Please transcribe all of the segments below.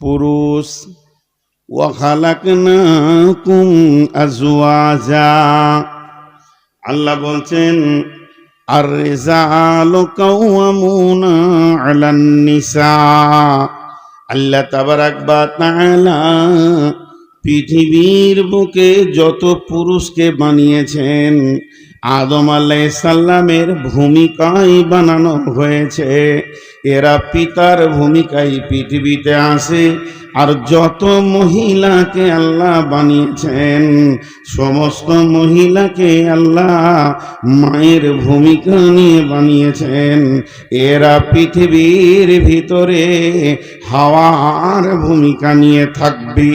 পুরুষ। ওয়া খালাকনাকুম আজওয়াজা, আল্লাহ বলছেন আর রিজালু কাওয়ামুনা আলান নিসা। আল্লাহ তাবারাক ওয়া তাআলা পৃথিবীর বুকে যত পুরুষকে বানিয়েছেন আদম আলাইহিস সালামের ভূমিকায় বানানো হয়েছে। এরা পিতার ভূমিকায় পৃথিবীতে আসে। আর যত মহিলাকে আল্লাহ বানিয়েছেন সমস্ত মহিলাকে আল্লাহ মায়ের ভূমিকা নিয়ে বানিয়েছেন। এরা পৃথিবীর ভিতরে হাওয়ার ভূমিকা নিয়ে থাকবে।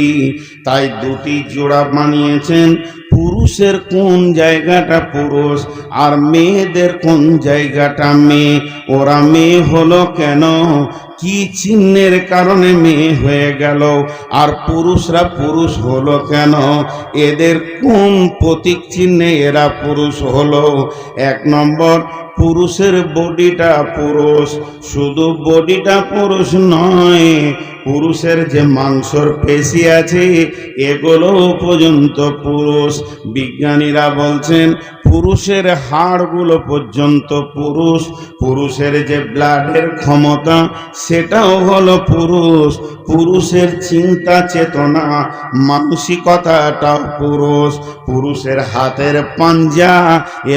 তাই দুটি জোড়া বানিয়েছেন। পুরুষের কোন জায়গাটা পুরুষ আর মেয়েদের কোন জায়গাটা মেয়ে। ওরা মেয়ে হলো কেন, কি চিহ্নের কারণে মেয়ে হয়ে গেল, আর পুরুষরা পুরুষ হলো কেন, এদের কোন প্রতীক চিহ্নে এরা পুরুষ হলো। এক নম্বর, পুরুষের বডিটা পুরুষ। শুধু বডিটা পুরুষ নয়, পুরুষের যে মাংসর পেশি আছে এগুলো পর্যন্ত পুরুষ। বিজ্ঞানীরা বলছেন পুরুষের হাড়গুলো পর্যন্ত পুরুষ। পুরুষের যে ব্লাডের ক্ষমতা সেটাও হলো পুরুষ। পুরুষের চিন্তা চেতনা মানসিকতাটাও পুরুষ। পুরুষের হাতের পাঞ্জা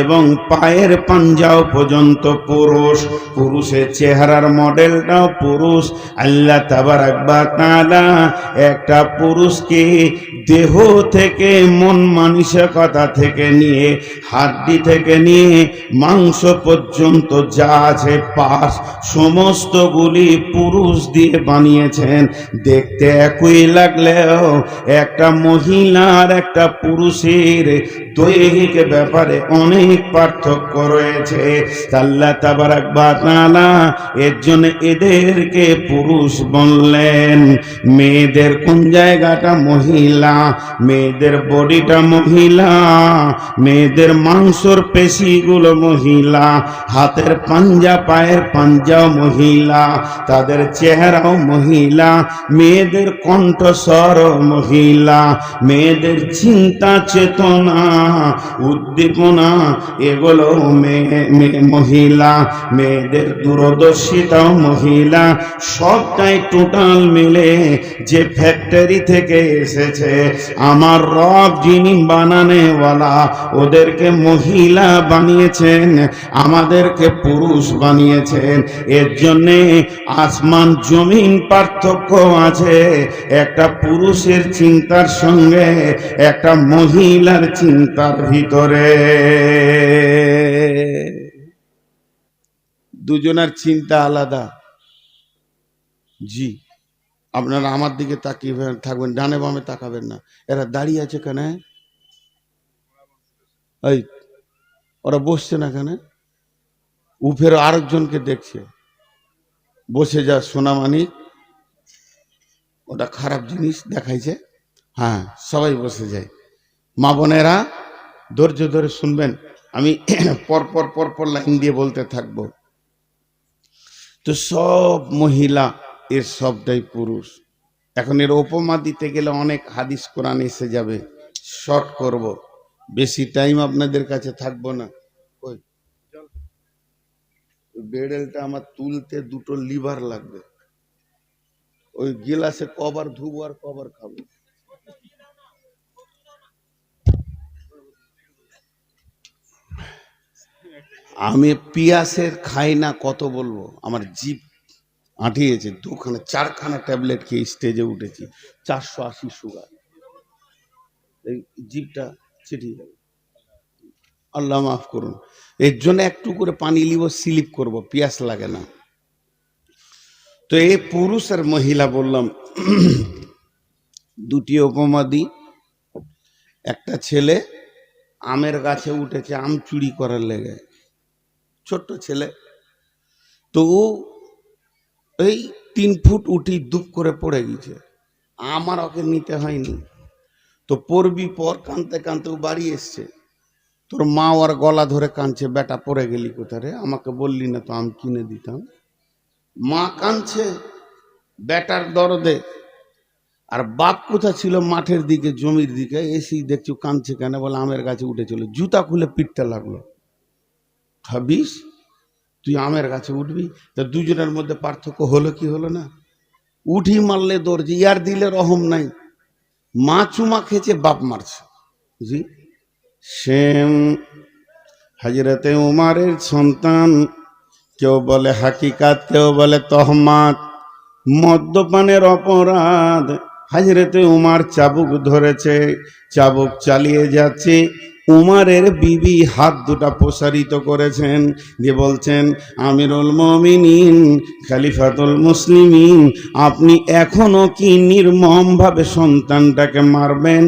এবং পায়ের পাঞ্জাও পর্যন্ত পুরুষ। পুরুষের চেহারার মডেলটাও পুরুষ। আল্লাহ তাবারাক ওয়া তাআলা একটা পুরুষকে দেহ থেকে মন মানসিকতা থেকে নিয়ে হাড্ডি থেকে নিয়ে মাংস পর্যন্ত যা আছে পার্টস সমস্তগুলি পুরুষ দিয়ে বানিয়েছেন। দেখতে একই লাগলেও একটা মহিলার একটা পুরুষের দৈহিক ব্যাপারে অনেক পার্থক্য রয়েছে। আল্লাহ তাবারাক ওয়া তাআলা এর জন্য এদেরকে পুরুষ বললেন। মেয়েদের কোন জায়গাটা মহিলা, মেয়েদের বডিটা মহিলা, মেয়েদের মাংসর পেশিগুলো মহিলা, হাতের পাঞ্জা পায়ের পাঞ্জাও মহিলা, তাদের চেহারাও মহিলা, মেয়েদের কণ্ঠস্বরও মহিলা, মেয়েদের চিন্তা চেতনা উদ্দীপনা এগুলো মহিলা, মেয়েদের দূরদর্শিতাও মহিলা। সবটাই টোটাল মিলে যে ফ্যাক্টরি থেকে এসেছে আমার রব যিনি বানানেওয়ালা ওদেরকে মহিলা বানিয়েছেন, আমাদেরকে পুরুষ বানিয়েছেন। এর জন্যে আসমান জমিন পার্থক্য আছে একটা পুরুষের চিন্তার সঙ্গে একটা মহিলার চিন্তার ভিতরে। দুজনের চিন্তা আলাদা। জি, আপনারা আমার দিকে তাকিয়ে থাকবেন, ডানে বামে তাকাবেন না। এরা দাঁড়িয়ে আছে কেন? এই ওরা বসছে না কেন? উফের আরেকজনকে দেখছে বসে যা সোনামানি, ওটা খারাপ জিনিস দেখাইছে। হ্যাঁ, সবাই বসে যায়। মা বোনেরা ধৈর্য ধরে শুনবেন, আমি পরপর পরপর লাইন দিয়ে বলতে থাকবো। তো সব মহিলা এর সবটাই পুরুষ। এখন এর উপমা দিতে গেলে অনেক হাদিস কোরআন এসে যাবে, শর্ট করব, বেশি টাইম আপনাদের কাছে থাকবো না। ওই বেড়েলটা আমার তুলতে দুটো লিভার লাগবে, ওই গিলাসে কবার ধুবো আর কবার খাবো। আমি পিয়াসের খাই না, কত বলবো, আমার জিভ আঁটিয়েছে। দুখানা চারখানা ট্যাবলেট খেয়ে স্টেজে উঠেছি, 480 সুগার, এই জিভটা চিঠিয়ে যাবে। আল্লাহ মাফ করুন। এর জন্য একটু করে পানি লিব, স্লিপ করব, পিয়াস লাগে না। তো এই পুরুষ আর মহিলা বললাম। দুটি উপমা দিই। একটা ছেলে আমের গাছে উঠেছে আম চুরি করার লেগে, ছোট্ট ছেলে। তো এই 3 ফুট উঠি দুপ করে পড়ে গেছে। আমার ওকে নিতে হয়নি, তো পড়বি পর, কাঁদতে কাঁদতে বাড়ি এসছে। তোর মা ওর গলা ধরে কাঁদছে, বেটা পড়ে গেলি কোথায় রে, আমাকে বললি না তো আম কিনে দিতাম। মা কাঁদছে বেটার দরদে, আর বাপ কোথা ছিল? মাঠের দিকে, জমির দিকে। এসেই দেখছি কাঁদছে কেন? বলে আমের গাছে উঠেছিল। জুতা খুলে পিঠটা লাগলো। ভাবিস তুই আমের গাছে উঠবি? তা দুজনের মধ্যে পার্থক্য হলো কি হলো না? উঠি মারলে দৌড়ছে, ইয়ার দিলে রহম নাই। মা চুমা খেয়েছে, বাপ মারছে। জি, সেম হযরতে উমারের সন্তান। কেউ বলে হাকিকাত, কেউ বলে তহমাত। মদ্যপানের অপরাধ। হযরতে উমার চাবুক ধরেছে, চাবুক চালিয়ে যাচ্ছে। উমারের বিবি হাত দুটা প্রসারিত করেছেন, দিয়ে বলছেন, আমিরুল মুমিনিন, খলিফাতুল মুসলিমিন, আপনি এখনো কি নির্মমভাবে সন্তানটাকে মারবেন?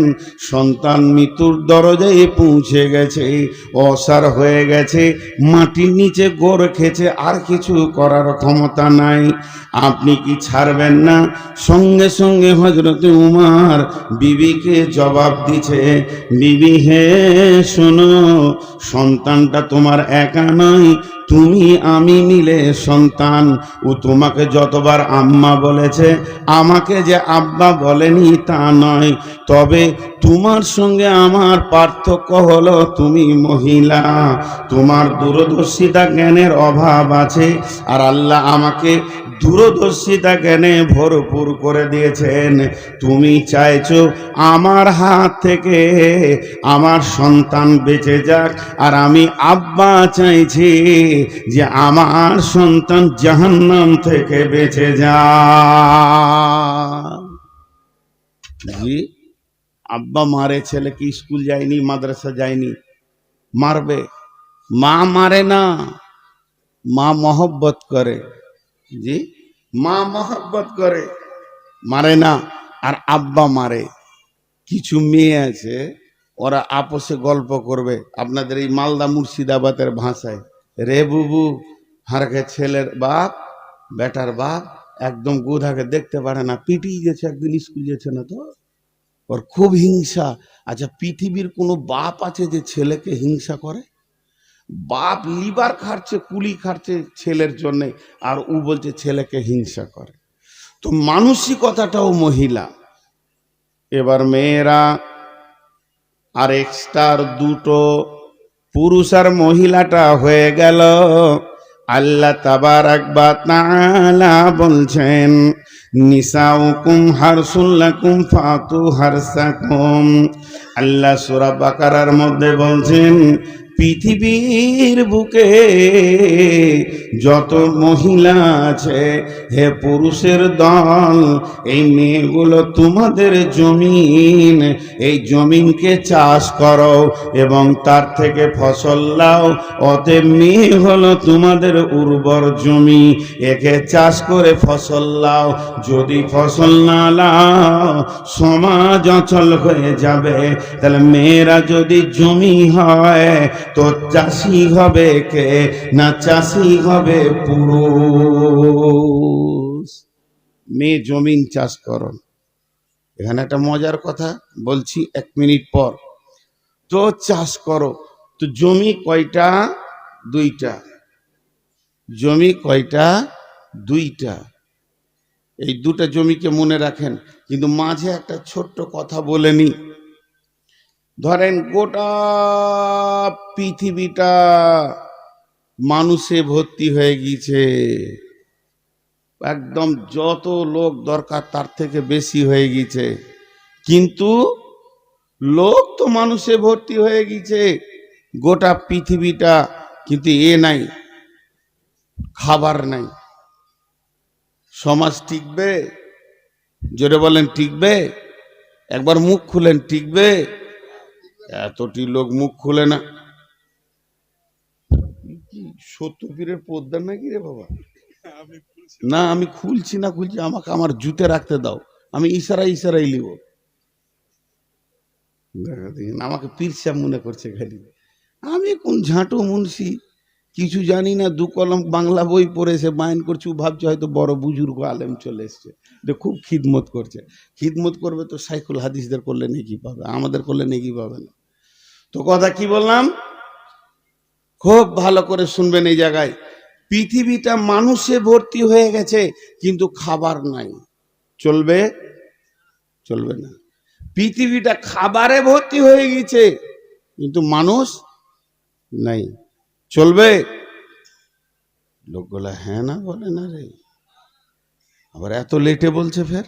সন্তান মৃত্যুর দরজায় পৌঁছে গেছে, অসার হয়ে গেছে, মাটির নিচে গোড় খেয়েছে, আর কিছু করার ক্ষমতা নাই। আপনি কি ছাড়বেন না? সঙ্গে সঙ্গে হযরতে উমার বিবিকে জবাব দিছে, বিবি হে শোনো, সন্তানটা তোমার একা নয়, তুমি আমি মিলে সন্তান। ও তোমাকে যতবার আম্মা বলেছে, আমাকে যে আব্বা বলেনি তা নয়। তবে তোমার সঙ্গে আমার পার্থক্য হলো তুমি মহিলা, তোমার দূরদর্শিতা জ্ঞানের অভাব আছে, আর আল্লাহ আমাকে দূরদর্শিতা জ্ঞানে ভরপুর করে দিয়েছেন। তুমি চাইছো আমার হাত থেকে আমার সন্তান বেঁচে যাক, আর আমি আব্বা চাইছি যে আমার সন্তান জাহান্নাম থেকে বেঁচে যাক। জি, আব্বা মারে, ছেলে কি স্কুল যায়নি, মাদ্রাসা যায়নি, মারবে? মা মারে না, মা মহব্বত করে। জি, মা মহব্বত করে, মারে না। আর আব্বা মারে। কিছু মেয়ে আছে, ওরা আপোষে গল্প করবে আপনাদের এই মালদা মুর্শিদাবাদের ভাষায়, রে বুবু, হারকে ছেলের বাপ, বেটার বাপ একদম গোধাকে দেখতে পারে না, পিটিয়ে গেছে, একদিন স্কুল যেছে না তো, ওর খুব হিংসা। আচ্ছা, পৃথিবীর কোনো বাপ আছে যে ছেলেকে হিংসা করে? বাপ লিভার খাচ্ছে, কুলি খাচ্ছে ছেলের জন্যে, আর ও বলছে ছেলেকে হিংসা করে। তো মানসিকতাটাও মহিলা। এবার মেয়েরা আর এক্সট্রার দুটো, পুরুষ আর মহিলাটা হয়ে গেল। আল্লাহ তাবারাক ওয়া তাআলা বলছেন, নিসাউকুম হারসুল লাকুম ফাতু হারসাকুম। আল্লাহ সূরা বাকারার মধ্যে বলছেন, পৃথিবীর বুকে যত মহিলা আছে, হে পুরুষের দল, এই মেয়েগুলো তোমাদের জমিন, এই জমিনকে চাষ করো এবং তার থেকে ফসল লাও। অতএব মেয়ে হলো তোমাদের উর্বর জমি, একে চাষ করে ফসল লাও। যদি ফসল না লাও, সমাজ অচল হয়ে যাবে। তাহলে মেয়েরা যদি জমি হয়, তো চাষি হবে কে? না চাষি হবে পুরুষ। মেয়ে জমিন চাষ করো। এখানে একটা মজার কথা বলছি, 1 মিনিট পর। তো চাষ করো, তো জমি কয়টা? 2টা। জমি কয়টা? 2টা। এই 2টা জমিকে মনে রাখেন, কিন্তু মাঝে একটা ছোট্ট কথা বলে নি। ধরেন গোটা পৃথিবীটা মানুষে ভর্তি হয়ে গিয়েছে, একদম যত লোক দরকার তার থেকে বেশি হয়ে গিয়েছে, কিন্তু লোক তো মানুষে ভর্তি হয়ে গিয়েছে গোটা পৃথিবীটা, কিন্তু নাই, খাবার নাই। সমাজ টিকবে? জোরে বলেন, টিকবে? একবার মুখ খুলেন, টিকবে? এতটি লোক মুখ খুলে না। সত্যপীরের পোদ্দার নাকি রে বাবা? না, আমি খুলছি না, আমাকে আমার জুতে রাখতে দাও, আমি ইশারাই লিব। আমাকে পীর সাহেব মনে করছে খালি। আমি কোন ঝাঁটু মুন্সি, কিছু জানি না, 2 কলম বাংলা বই পড়েছে, মাইন করছি, ভাবছে হয়তো বড় বুজুর্গ আলেম চলে এসছে, খুব খিদমত করছে। খিদমত করবে তো শাইখুল হাদিসদের করলে নেকি পাবে, আমাদের করলে নেকি পাবে না। তো কথা কি বললাম, খুব ভালো করে শুনবেন এই জায়গায়। পৃথিবীটা মানুষে ভর্তি হয়ে গেছে, কিন্তু খাবার নাই। চলবে? চলবে না। পৃথিবীটা খাবারে ভর্তি হয়ে গেছে, কিন্তু মানুষ নাই, চলবে? লোকগুলা হ্যাঁ না বলে না রে, আবার এত লেটে বলছে ফের।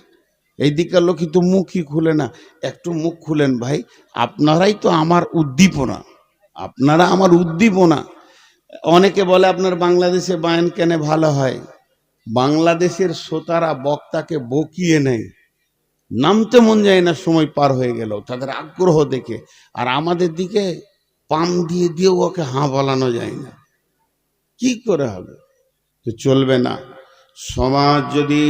এই দিককার লোক কিন্তু মুখই খুলে না। একটু মুখ খুলেন ভাই, আপনারাই তো আমার উদ্দীপনা, আপনারা আমার উদ্দীপনা। অনেকে বলে আপনার বাংলাদেশে বায়ান কেন ভালো হয়। বাংলাদেশের শ্রোতারা বক্তাকে বকিয়ে নেয়, নামতে মন যায় না সময় পার হয়ে গেল, তাদের আগ্রহ দেখে। আর আমাদের দিকে পাম দিয়ে দিয়েও ওকে হাঁ বলানো যায় না, কি করে হবে? তো চলবে না। সমাজ যদি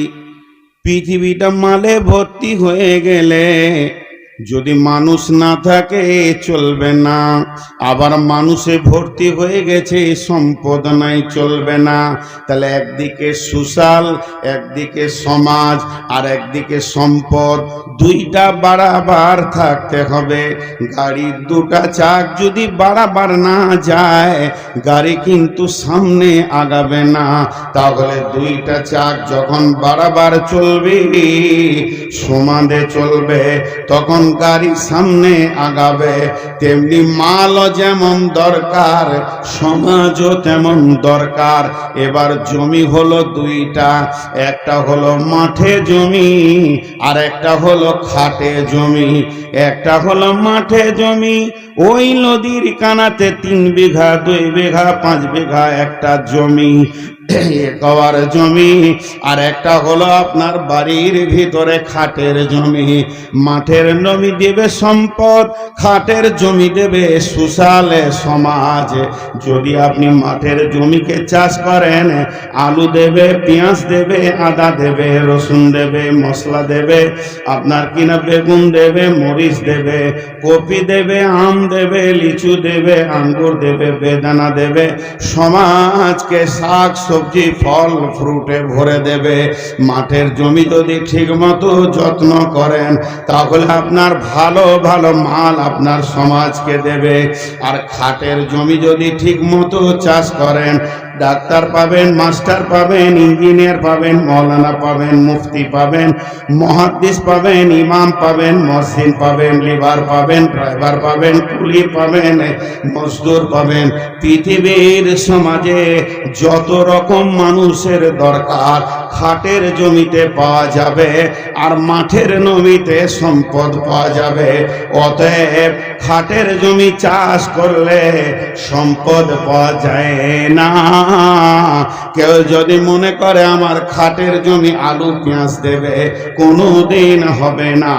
পৃথিবীটা মালে ভর্তি হয়ে গেলে যদি মানুষ না থাকে চলবে না। আবার মানুষে ভর্তি হয়ে গেছে, সম্পদ নাই, চলবে না। তাহলে একদিকে সুশাল, একদিকে সমাজ, আর একদিকে সম্পদ, দুইটা বাড়াবার থাকতে হবে। গাড়ির দুটা চাক যদি বাড়াবার না যায়, গাড়ি কিন্তু সামনে আগাবে না। তাহলে দুইটা চাক যখন বাড়াবার চলবে, সমানে চলবে, তখন গাড়ি সামনে আগাবে। তেমনি মালও যেমন দরকার, সমাজও তেমন দরকার। এবার জমি হলো দুইটা, একটা হলো মাঠে জমি, আর একটা হলো খাটে জমি। একটা হলো মাঠে জমি, ওই নদীর কানাতে 3 বিঘা 2 বিঘা 5 বিঘা একটা জমি, একবার জমি। আর একটা হলো আপনার বাড়ির ভিতরে খাটের জমি। মাঠের জমি দেবে সম্পদ, খাটের জমি দেবে সুশালে সমাজ। যদি আপনি মাঠের জমিকে চাষ করেন, আলু দেবে, পেঁয়াজ দেবে, আদা দেবে, রসুন দেবে, মশলা দেবে, আপনার কিনা বেগুন দেবে, মরিচ দেবে, কপি দেবে, আম দেবে, লিচু দেবে, আঙ্গুর দেবে, বেদানা দেবে, সমাজকে শাক সবজি ফল ফ্রুটে ভরে দেবে। মাঠের জমি যদি ঠিক মতো যত্ন করেন, তাহলে আপনার ভালো ভালো মাল আপনার সমাজকে দেবে। আর খাটের জমি যদি ঠিক মতো চাষ করেন, ডাক্তার পাবেন, মাস্টার পাবেন, ইঞ্জিনিয়ার পাবেন, মৌলানা পাবেন, মুফতি পাবেন, মুহাদ্দিস পাবেন, ইমাম পাবেন, মসজিদ পাবেন, লিভার পাবেন, ড্রাইভার পাবেন, কুলি পাবেন, মজদুর পাবেন। পৃথিবীর সমাজে যত রকম মানুষের দরকার খাটের জমিতে পাওয়া যাবে, আর মাঠের জমিতে সম্পদ পাওয়া যাবে। অতএব খাটের জমি চাষ করলে সম্পদ পাওয়া যায় না। কেউ যদি মনে করে আমার খাটের জমি আলু পেঁয়াজ দেবে, কোনোদিন হবে না।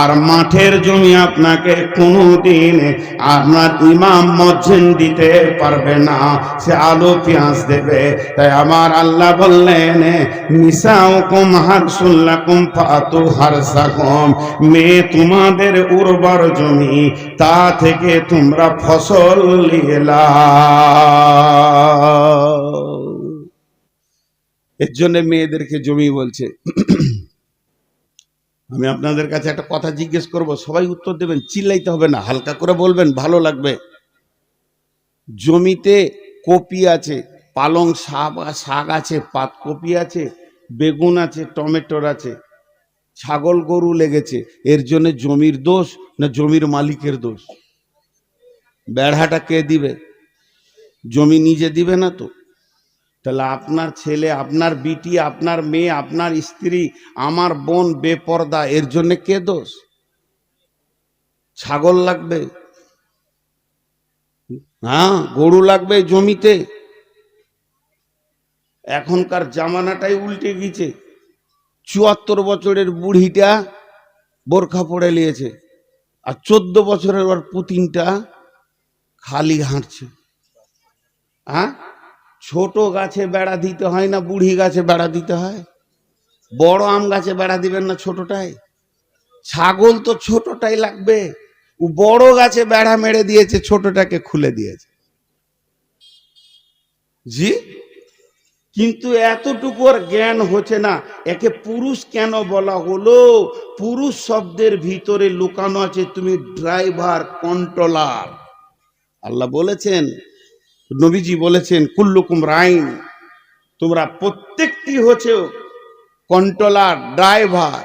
আর মাঠের জমি আপনাকে কোনোদিন আপনার ইমাম মসজিদ দিতে পারবে না, সে আলু পেঁয়াজ দেবে। তাই আমার আল্লাহ বললেন, নিসাউকুম হারসুল লাকুম ফাতু হারসাকুম, মেয়ে তোমাদের উর্বর জমি, তা থেকে তোমরা ফসল নিয়ে লাও। এর জন্য মেয়েদেরকে জমি বলছে। আমি আপনাদের কাছে একটা কথা জিজ্ঞেস করব, সবাই উত্তর দেবেন, চিল্লাইতে হবে না, হালকা করে বলবেন, ভালো লাগবে। জমিতে কপি আছে, পালং শাক আছে, পাতকপি আছে, বেগুন আছে, টমেটোর আছে, ছাগল গরু লেগেছে, এর জন্য জমির দোষ না জমির মালিকের দোষ? বেড়াটা কে দিবে? জমি নিজে দিবে না তো। তাহলে আপনার ছেলে, আপনার বিটি, আপনার মেয়ে, আপনার স্ত্রী, আমার বোন বেপরদা, এর জন্য কে দোষ? ছাগল লাগবে, হ্যাঁ, গরু লাগবে জমিতে। এখনকার জামানাটাই উল্টে গেছে। ৭৪ বছরের বুড়িটা বোরখা পরে নিয়েছে, আর 14 বছরের ওর পুতিনটা খালি হাঁটছে। হ্যাঁ, ছোট গাছে বেড়া দিতে হয় না, বুড়ি গাছে বেড়া দিতে হয়? বড় আম গাছে বেড়া দিবেন না ছোটটাই? ছাগল তো ছোটটাই লাগবে, ও বড় গাছে বেড়া মেরে দিয়েছে, ছোটটাকে খুলে দিয়েছে। জি, কিন্তু এতটুকু আর জ্ঞান হচ্ছে না। একে পুরুষ কেন বলা হলো? পুরুষ শব্দের ভিতরে লুকানো আছে তুমি ড্রাইভার, কন্ট্রোলার। আল্লাহ বলেছেন, নবীজি বলেছেন, কুল্লুকুম রাইন, তোমরা প্রত্যেকটি হচ্ছে কন্ট্রোলার, ড্রাইভার।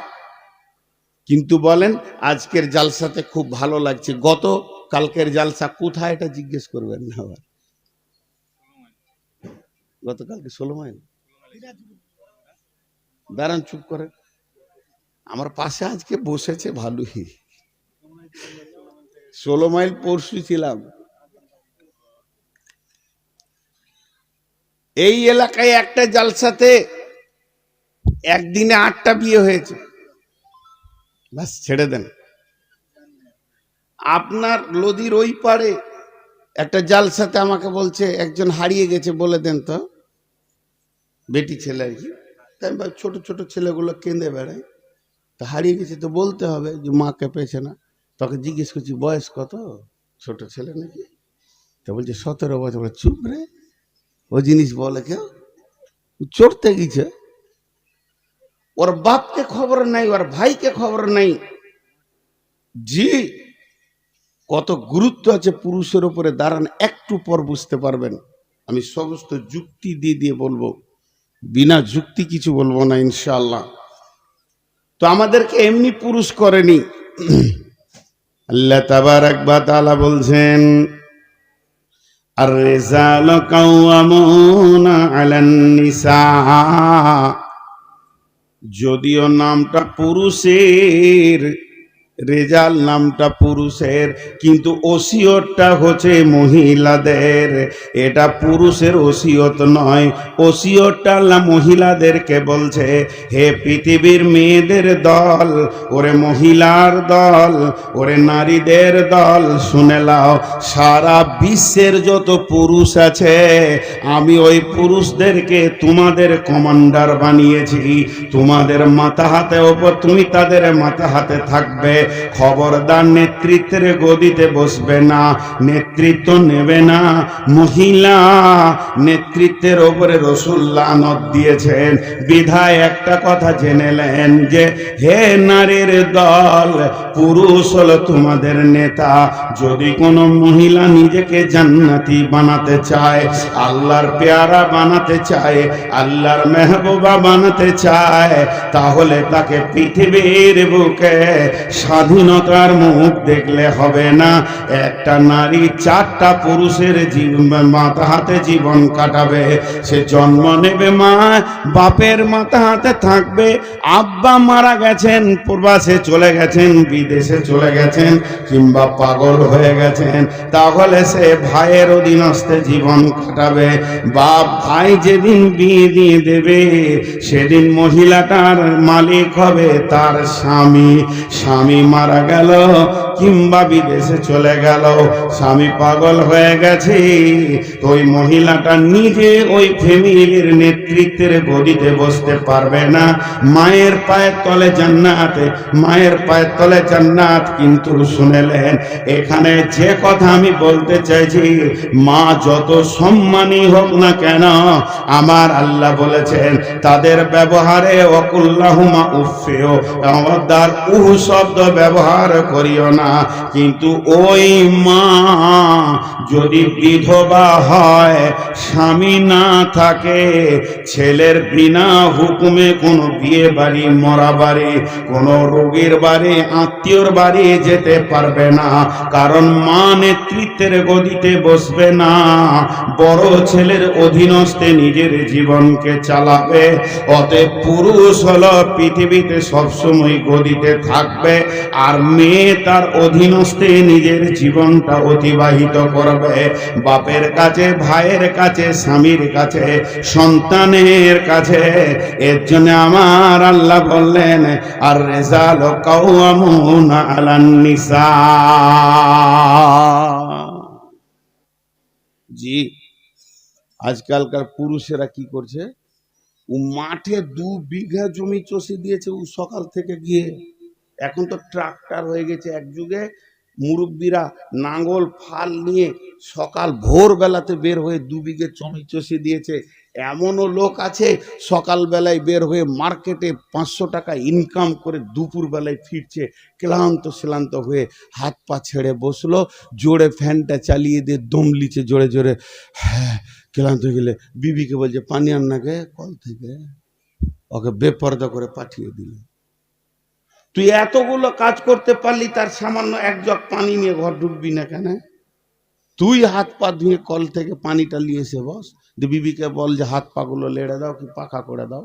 কিন্তু বলেন আজকের জালসাতে খুব ভালো লাগছে, গত কালকের জালসা কোথায় এটা জিজ্ঞেস করবেন না আবার। গতকালকে 16 মাইল, দাঁড়ান চুপ করে, আমার পাশে আজকে বসেছে ভালোই। 16 মাইল পরশু ছিলাম। এই এলাকায় একটা জালসাতে একদিনে 8টা বিয়ে হয়েছে। বাস ছেড়ে দেন। আপনার নদীর ওই পারে একটা জালসাতে আমাকে বলছে একজন হারিয়ে গেছে, বলে দেন তো, বেটি ছেলে আর কি। তাই ছোট ছোট ছেলেগুলো কেঁদে বেড়ায়, তা হারিয়ে গেছে তো বলতে হবে যে মাকে পেয়েছে না। তোকে জিজ্ঞেস করছি বয়স কত, ছোট ছেলে নাকি, তা বলছে 17 বছর। বলে চুপ রে, ও জিনিস বলে কেউ, চড়তে গেছে, ওর বাপকে খবর নাই, ওর ভাইকে খবর নাই। জি, কত গুরুত্ব আছে পুরুষের উপরে দাঁড়ান, একটু পর বুঝতে পারবেন। আমি সমস্ত যুক্তি দিয়ে দিয়ে বলবো, বিনা যুক্তি কিছু বলবো না ইনশাআল্লাহ। তো আমাদেরকে এমনি পুরুষ করেনি। আল্লাহ তাবারাক ওয়া তাআলা বলছেন, আর রিজালু কাওয়ামুনা আলান নিসা। যদিও নামটা পুরুষের, রেজাল নামটা পুরুষের, কিন্তু ওসিয়তটা হচ্ছে মহিলাদের। এটা পুরুষের ওসিয়ত নয়, ওসিয়তটা আল্লাহ মহিলাদেরকে বলছে, হে পৃথিবীর মেয়েদের দল, ওরে মহিলার দল, ওরে নারীদের দল, শুনে লাও, সারা বিশ্বের যত পুরুষ আছে আমি ওই পুরুষদেরকে তোমাদের কমান্ডার বানিয়েছি। তোমাদের মাথা হাতে ওপর, তুমি তাদের মাথা হাতে থাকবে। খবরদার নেতৃত্বের গদিতে বসবে না, নেতৃত্ব নেবে না। মহিলা নেতৃত্বের ওপরে রাসূল লানত দিয়েছেন। বিধায় একটা কথা জেনেলেন যে হে নারীর দল, পুরুষ হলো তোমাদের নেতা। যদি কোনো মহিলা নিজেকে জান্নাতি বানাতে চায়, আল্লাহর পেয়ারা বানাতে চায়, আল্লাহর মেহবুবা বানাতে চায়, তাহলে তাকে পৃথিবীর বুকে স্বাধীনতার মুখ দেখলে হবে না। একটা নারী 4টা পুরুষের মাথা হাতে জীবন কাটাবে। সে জন্ম নেবে মা বাপের মাথা হাতে থাকবে, আব্বা মারা গেছেন, প্রবাসে চলে গেছেন, বিদেশে চলে গেছেন, কিংবা পাগল হয়ে গেছেন, তাহলে সে ভাইয়ের অধীনস্থে জীবন কাটাবে। বাপ ভাই যেদিন বিয়ে দিয়ে দেবে, সেদিন মহিলাটার মালিক হবে তার স্বামী। স্বামী মারা গেল কিংবা বিদেশে চলে গেল, স্বামী পাগল হয়ে গেছে, ওই মহিলাটা নিজে ওই ফ্যামিলির নেতৃত্বের গদিতে বসতে পারবে না। মায়ের পায়ের তলে জান্নাত, মায়ের পায়ের তলে জান্নাত। কিন্তু শুনেলেন, এখানে যে কথা আমি বলতে চাইছি, মা যত সম্মানী হোক না কেন, আমার আল্লাহ বলেছেন তাদের ব্যবহারে ওয়াকুল্লাহুমা উফিও, আমাদের শব্দ ব্যবহার করিও না। কিন্তু ওই মা যদি বিধবা হয়, স্বামী না থাকে, ছেলের বিনা হুকুমে কোনো বিয়ে বাড়ি, মরা বাড়ি, কোনো রোগীর বাড়ি, আত্মীয়র বাড়ি যেতে পারবে না, কারণ মা নেতৃত্বের গদিতে বসবে না। বড় ছেলের অধীনস্থে নিজের জীবনকে চালাবে। অতএব পুরুষ হলো পৃথিবীতে সবসময় গদিতে থাকবে, আর মেয়ে তার অধীনস্থে নিজের জীবনটা অতিবাহিত করবে। বাপের কাছে, ভাইয়ের কাছে, স্বামীর কাছে, সন্তানের কাছে। এর জন্য আমার আল্লাহ বললেন, আর রিজালু কাওয়ামুনা আলান নিসা। জি, আজকালকার পুরুষেরা কি করছে, ও মাঠে 2 বিঘা জমি চষে দিয়েছে, ও সকাল থেকে গিয়ে, এখন তো ট্রাক্টর হয়ে গেছে। এক যুগে মুরব্বীরা নাঙ্গল ফাল নিয়ে সকাল ভোরবেলাতে বের হয়ে 2 বিঘে জমি চষে দিয়েছে। এমনও লোক আছে সকালবেলায় বের হয়ে মার্কেটে 500 টাকা ইনকাম করে দুপুর বেলায় ফিরছে, ক্লান্ত শ্লান্ত হয়ে হাত পা ছেড়ে বসলো, জোরে ফ্যানটা চালিয়ে দিয়ে দম লিছে জোরে জোরে, হ্যাঁ ক্লান্ত হয়ে গেলে বিবিকে বলছে পানি আন না গে কল থেকে, ওকে বেপর্দা করে পাঠিয়ে দিল। তুই এতগুলো কাজ করতে পারলি, তার সামান্য এক জগ পানি নিয়ে ঘর ঢুকবি না কেন? তুই হাত পা ধুয়ে কল থেকে পানিটা নিয়ে এসে বস, বিবিকে বল যে হাত পা গুলো লেড়ে দাও কি পাখা করে দাও,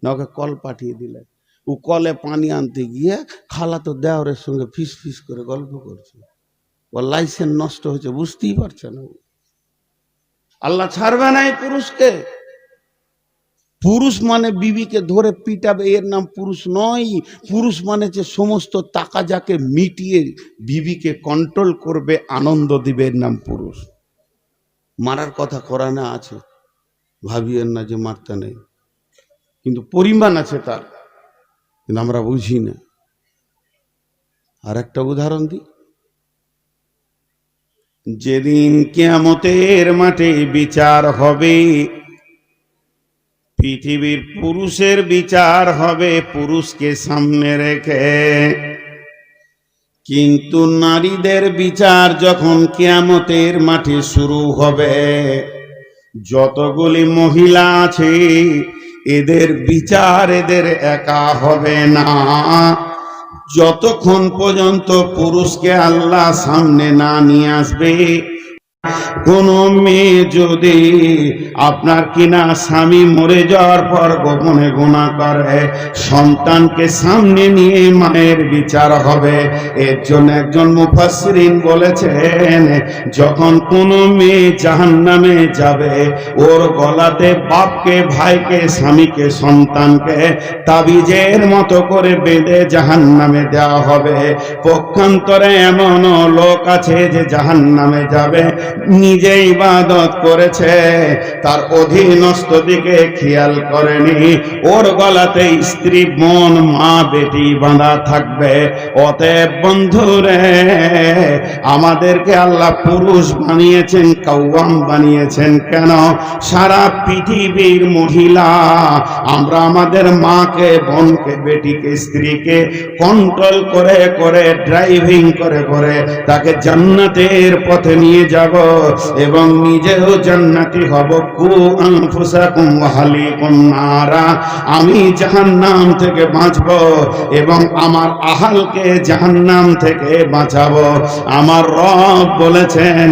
না ওকে কল পাঠিয়ে দিলে। ও কলে পানি আনতে গিয়ে খালাতো দেওরের সঙ্গে ফিস ফিস করে গল্প করছে। ও লাইসেন্স নষ্ট হয়েছে, বুঝতেই পারছে না। আল্লাহ ছাড়বে না এই পুরুষকে। পুরুষ মানে বিবিকে ধরে পিটাবে, এর নাম পুরুষ নয়। পুরুষ মানে যে সমস্ত টাকা যাকে মিটিয়ে বিবিকে কন্ট্রোল করবে, আনন্দ দিবে, এর নাম পুরুষ। মারার কথা কোরআনে আছে, ভাবিয়েন না যে মারতে নেই, কিন্তু পরিমাণ আছে তার, কিন্তু আমরা বুঝি না। আর একটা উদাহরণ দিই, যেদিন কিয়ামতের মাঠে বিচার হবে, পৃথিবীর পুরুষের বিচার হবে পুরুষকে সামনে রেখে, কিন্তু নারীদের বিচার যখন কিয়ামতের মাঠে শুরু হবে, যতগুলি মহিলা আছে এদের বিচার এদের একা হবে না, যতক্ষণ পর্যন্ত পুরুষকে আল্লাহ সামনে না নিয়ে আসবে। কোন মেয়ে যদি আপনার কিনা স্বামী মরে যাওয়ার পর গোপনে গুনাহ করে, সন্তানকে সামনে নিয়ে মায়ের বিচার হবে। এর জন্য একজন মুফাসসিরিন বলেছেন, যখন কোন মেয়ে জাহান্নামে যাবে, ওর গলাতে বাপকে, ভাইকে, স্বামীকে, সন্তানকে তাবিজের মতো করে বেঁধে জাহান্নামে দেওয়া হবে। পক্ষান্তরে এমন লোক আছে যে জাহান্নামে যাবে, নিজে ইবাদত করেছে, তার অধীনস্থ দিকে খেয়াল করেনি, ওর গলাতে স্ত্রী, বোন, মা, বেটি বাঁধা থাকবে। অতএব বন্ধুরে, আমাদেরকে আল্লাহ পুরুষ বানিয়েছেন, কাওয়াম বানিয়েছেন কেন? সারা পৃথিবীর মহিলা আমরা আমাদের মাকে, বোনকে, বেটিকে, স্ত্রীকে কন্ট্রোল করে করে, ড্রাইভিং করে করে তাকে জান্নাতের পথে নিয়ে যাব এবং নিজেও জান্নাতি হব। কু আনফুসাকুম ওয়া আহলিকুম নারা, আমি জাহান্নাম থেকে বাঁচব এবং আমার আহালকে জাহান্নাম থেকে বাঁচাবো। আমার রব বলেছেন,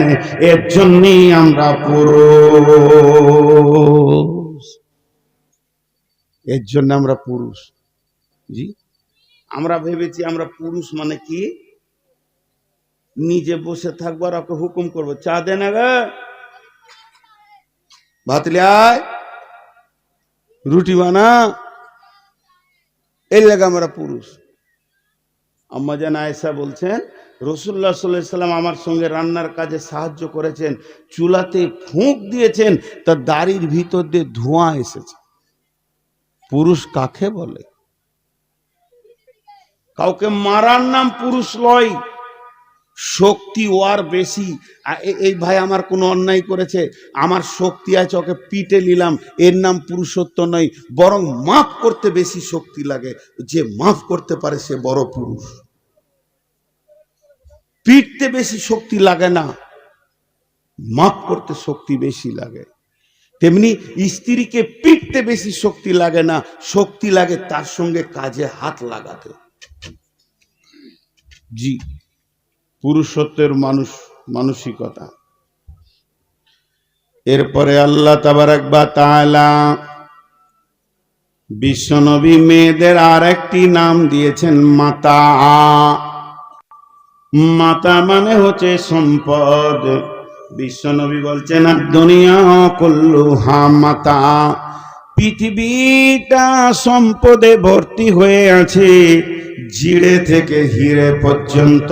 এর জন্যই আমরা পুরুষ, এর জন্য আমরা পুরুষ। জি, আমরা ভেবেছি আমরা পুরুষ মানে কি, নিজে বসে থাকবো আর ওকে হুকুম করবো, চা দে না গে, ভাত লে আয়, রুটি বানা, এই লাগে আমরা পুরুষ। আম্মা জান আয়েশা বলছেন, রাসূলুল্লাহ সাল্লাল্লাহু আলাইহি সাল্লাম আমার সঙ্গে রান্নার কাজে সাহায্য করেছেন, চুলাতে ফুঁক দিয়েছেন, তার দাড়ির ভিতর দিয়ে ধোঁয়া এসেছে। পুরুষ কাকে বলে? কাউকে মারার নাম পুরুষ লয়। শক্তি ওর বেশি, এই ভাই আমার কোনো অন্যায় করেছে, আমার শক্তি আছে, ওকে পিটে নিলাম, এর নাম পুরুষত্ব নয়, বরং মাফ করতে বেশি শক্তি লাগে। যে মাফ করতে পারে সে বড় পুরুষ। পিটতে বেশি শক্তি লাগে না, মাফ করতে শক্তি বেশি লাগে। তেমনি স্ত্রীকে পিটতে বেশি শক্তি লাগে না, শক্তি লাগে তার সঙ্গে কাজে হাত লাগাতে। জি, পুরুষত্বের মানসিকতা। এরপরে আল্লাহ তাবারাক ওয়া তাআলা বিশ্বনবী মেয়েদের আর একটি নাম দিয়েছেন মাতা। মাতা মানে হচ্ছে সম্পদ। বিশ্বনবী বলছেন, দুনিয়া কুল্লুহা মাতা, পৃথিবীটা সম্পদে ভর্তি হয়ে আছে। জিড়ে থেকে হিরে পর্যন্ত,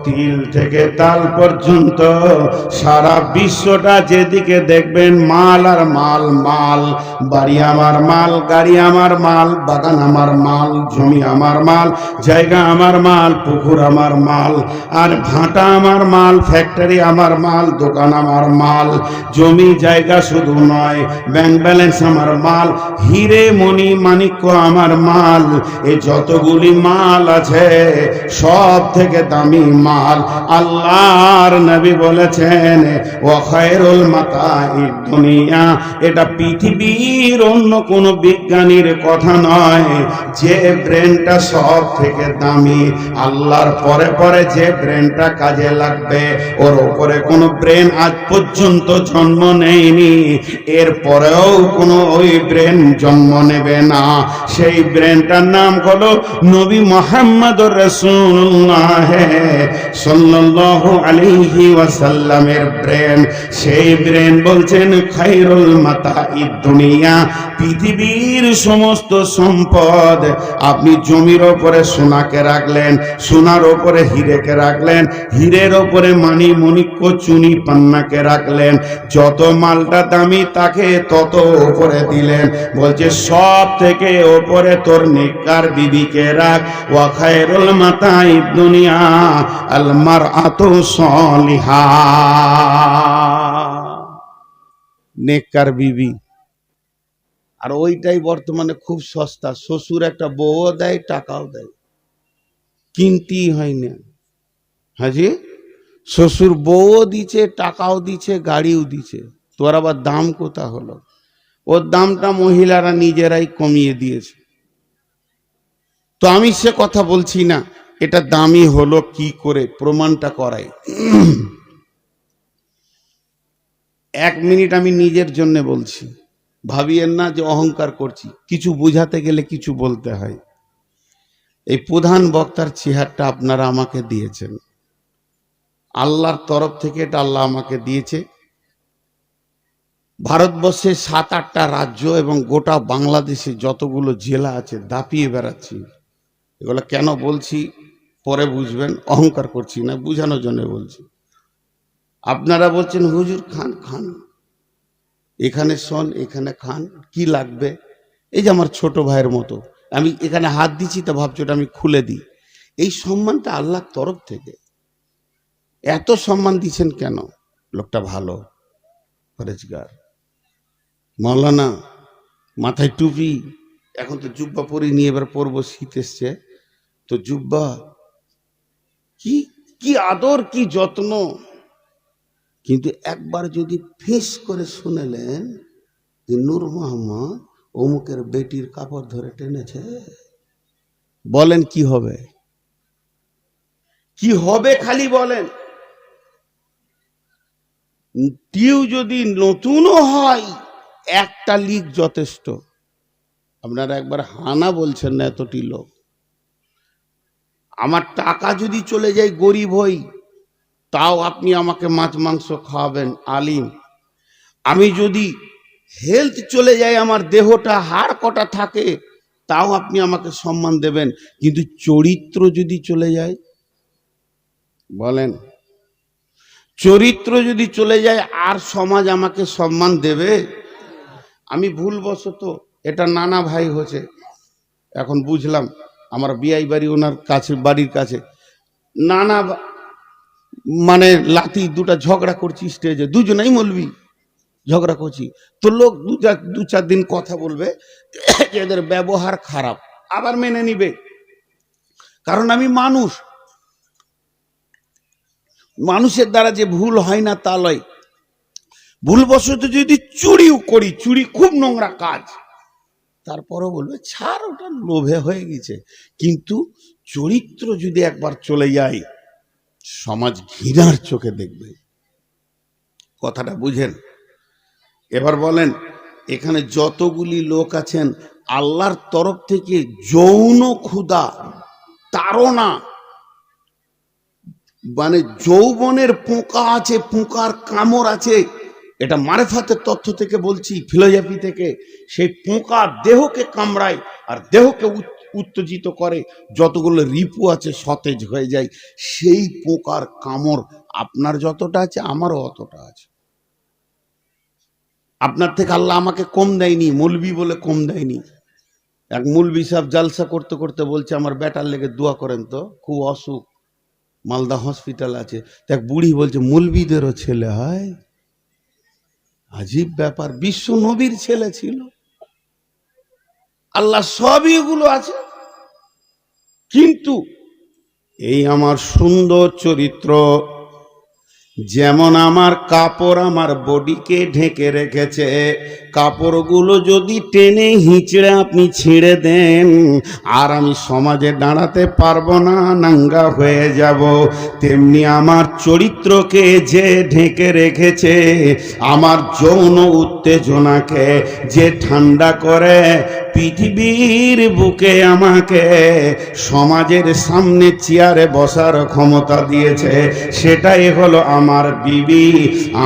তিল থেকে তাল পর্যন্ত, সারা বিশ্বটা যেদিকে দেখবেন মাল আর মাল, মাল। বাড়ি আমার মাল, গাড়ি আমার মাল, বাগান আমার মাল, জমি আমার মাল, জায়গা আমার মাল, পুকুর আমার মাল, আর ভাটা আমার মাল, ফ্যাক্টরি আমার মাল, দোকান আমার মাল। জমি জায়গা শুধু নয়, ব্যাংক ব্যালেন্স আমার মাল, হিরে মণি মাণিক্য আমার মাল। এই যতগুলি মাল মাল আছে, সব থেকে দামি মাল আল্লাহর নবী বলেছেন ওয়া খায়রুল মাতাঈদ দুনিয়া, এটা পৃথিবীর অন্য কোন বিজ্ঞানীর কথা নয়। যে ব্রেনটা সব থেকে দামি, আল্লাহর পরে পরে যে ব্রেনটা কাজে লাগবে, ওর উপরে কোনো ব্রেন আজ পর্যন্ত জন্ম নেয়নি, এর পরেও কোনো ওই ব্রেন জন্ম নেবে না। সেই ব্রেনটার নাম হলো নবী মুহাম্মদুর রাসূলুল্লাহ সাল্লাল্লাহু আলাইহি ওয়াসাল্লামের ব্রেন। সেই ব্রেন বলছেন খায়রুল মাতাঈদ দুনিয়া, পৃথিবীর সমস্ত সম্পদ, আপনি জমির ওপরে সোনাকে রাখলেন, সোনার ওপরে হীরেকে রাখলেন, হীরের ওপরে মানি মণিক্য চুনি পান্নাকে রাখলেন, যত মালটা দামি তাকে তত ওপরে দিলেন। বলছে সব থেকে ওপরে তোর নেককার বিবিকে রাখ। ওয়া খায়রুল মাতাঈদ দুনিয়া আল মারআতু সালিহা, নেককার বিবি। আর ওইটাই বর্তমানে খুব সস্তা, শ্বশুর একটা বউও দেয়, টাকাও দেয়, কিনতেই হয় না। হাজি, শ্বশুর বউও দিচ্ছে, টাকাও দিচ্ছে, গাড়িও দিচ্ছে, তোর আবার দাম কোথা হলো? ওর দামটা মহিলারা নিজেরাই কমিয়ে দিয়েছে। তো আমি সে কথা বলছি না, এটা দামি হলো কি করে প্রমাণটা করাই। 1 মিনিট আমি নিজের জন্য বলছি, ভাবিয়েন না যে অহংকার করছি, কিছু বুঝাতে গেলে কিছু বলতে হয়। এই প্রধান বক্তার চেহারটা আপনারা আমাকে দিয়েছেন, আল্লাহর তরফ থেকে এটা আল্লাহ আমাকে দিয়েছে। ভারতবর্ষে 7-8টা রাজ্য এবং গোটা বাংলাদেশে যতগুলো জেলা আছে দাপিয়ে বেড়াচ্ছি। এগুলো কেন বলছি পরে বুঝবেন, অহংকার করছি না, বুঝানোর জন্য বলছি। আপনারা বলছেন হুজুর খান খান, এখানে শোন, এখানে খান, কি লাগবে? এই যে আমার ছোট ভাইয়ের মতো, আমি এখানে হাত দিচ্ছি তো ভাবছি ওটা আমি খুলে দিই। এই সম্মানটা আল্লাহর তরফ থেকে। এত সম্মান দিচ্ছেন কেন? লোকটা ভালো, পরেজগার, মাওলানা, মাথায় টুপি, এখন তো জুব্বা পরি নিয়ে এবার পরবো, শীত এসছে তো জুব্বা, কি কি আদর, কি যত্ন। কিন্তু একবার যদি ফেস করে শুনেলেন যে নূর মোহাম্মদ অমুকের বেটির কাপড় ধরে টেনেছে, বলেন কি হবে? কি হবে খালি বলেন। টিউ যদি নতুনও হয়, একটা লিগ যথেষ্ট। আপনারা একবার হানা বলছেন না, এতটি লোক। আমার টাকা যদি চলে যায়, গরিব হই, তাও আপনি আমাকে মাছ মাংস খাওয়াবেন, আলিম। আমি যদি হেলথ চলে যায়, আমার দেহটা হাড় কটা থাকে, তাও আপনি আমাকে সম্মান দেবেন। কিন্তু চরিত্র যদি চলে যায়, বলেন, চরিত্র যদি চলে যায় আর সমাজ আমাকে সম্মান দেবে? আমি ভুলবশত, এটা নানা ভাই হচ্ছে, এখন বুঝলাম, আমার বিয়াই বাড়ি ওনার কাছে, বাড়ির কাছে, নানা মানে লাতি দুটা ঝগড়া করছি স্টেজে, দুজনেই মলবি, ঝগড়া করছি। তো লোক 2-4 দিন কথা বলবে, এদের ব্যবহার খারাপ, আবার মেনে নিবে, কারণ আমি মানুষ। মানুষের দ্বারা যে ভুল হয় না তা লয়। ভুলবশত যদি চুরিও করি, চুরি খুব নোংরা কাজ, তারপরও বলবে ছাড়, ওটা লোভে হয়ে গেছে। কিন্তু চরিত্র যদি একবার চলে যায়, সমাজ ঘৃণার চোখে দেখবে। কথাটা বুঝেন? এবার বলেন, এখানে যতগুলি লোক আছেন, আল্লাহর তরফ থেকে যৌন ক্ষুধা, তাড়না, মানে যৌবনের পোকা আছে, পোকার কামড় আছে, এটা মারেফাতের তথ্য থেকে বলছি, ফিলোসফি থেকে। সেই পোকা দেহকে কামড়ায় আর দেহকে উত্তেজিত করে, যতগুলো রিপু আছে সতেজ হয়ে যায়। সেই পোকার কামড় আপনার যতটা আছে, আমারও অতটা আছে। আপনার থেকে আল্লাহ আমাকে কম দেয়নি, মৌলবি বলে কম দেয়নি। এক মৌলবি সাহেব জালসা করতে করতে বলছে আমার বেটার লেগে দোয়া করেন তো, খুব অসুখ, মালদা হসপিটাল আছে। এক বুড়ি বলছে মৌলবিদেরও ছেলে হয়? আজীব ব্যাপার, বিশ্ব নবীর ছেলে ছিল, আল্লাহ সবই এগুলো আছে। কিন্তু এই আমার সুন্দর চরিত্র, যেমন আমার কাপড় আমার বডিকে ঢেকে রেখেছে, কাপড়গুলো যদি টেনে হিঁচড়ে আপনি ছিঁড়ে দেন আর আমি সমাজে দাঁড়াতে পারবো না, নাঙ্গা হয়ে যাব। তেমনি আমার চরিত্রকে যে ঢেকে রেখেছে, আমার যৌন উত্তেজনাকে যে ঠান্ডা করে, পৃথিবীর বুকে আমাকে সমাজের সামনে চেয়ারে বসার ক্ষমতা দিয়েছে, সেটাই হলো আমার বিবি।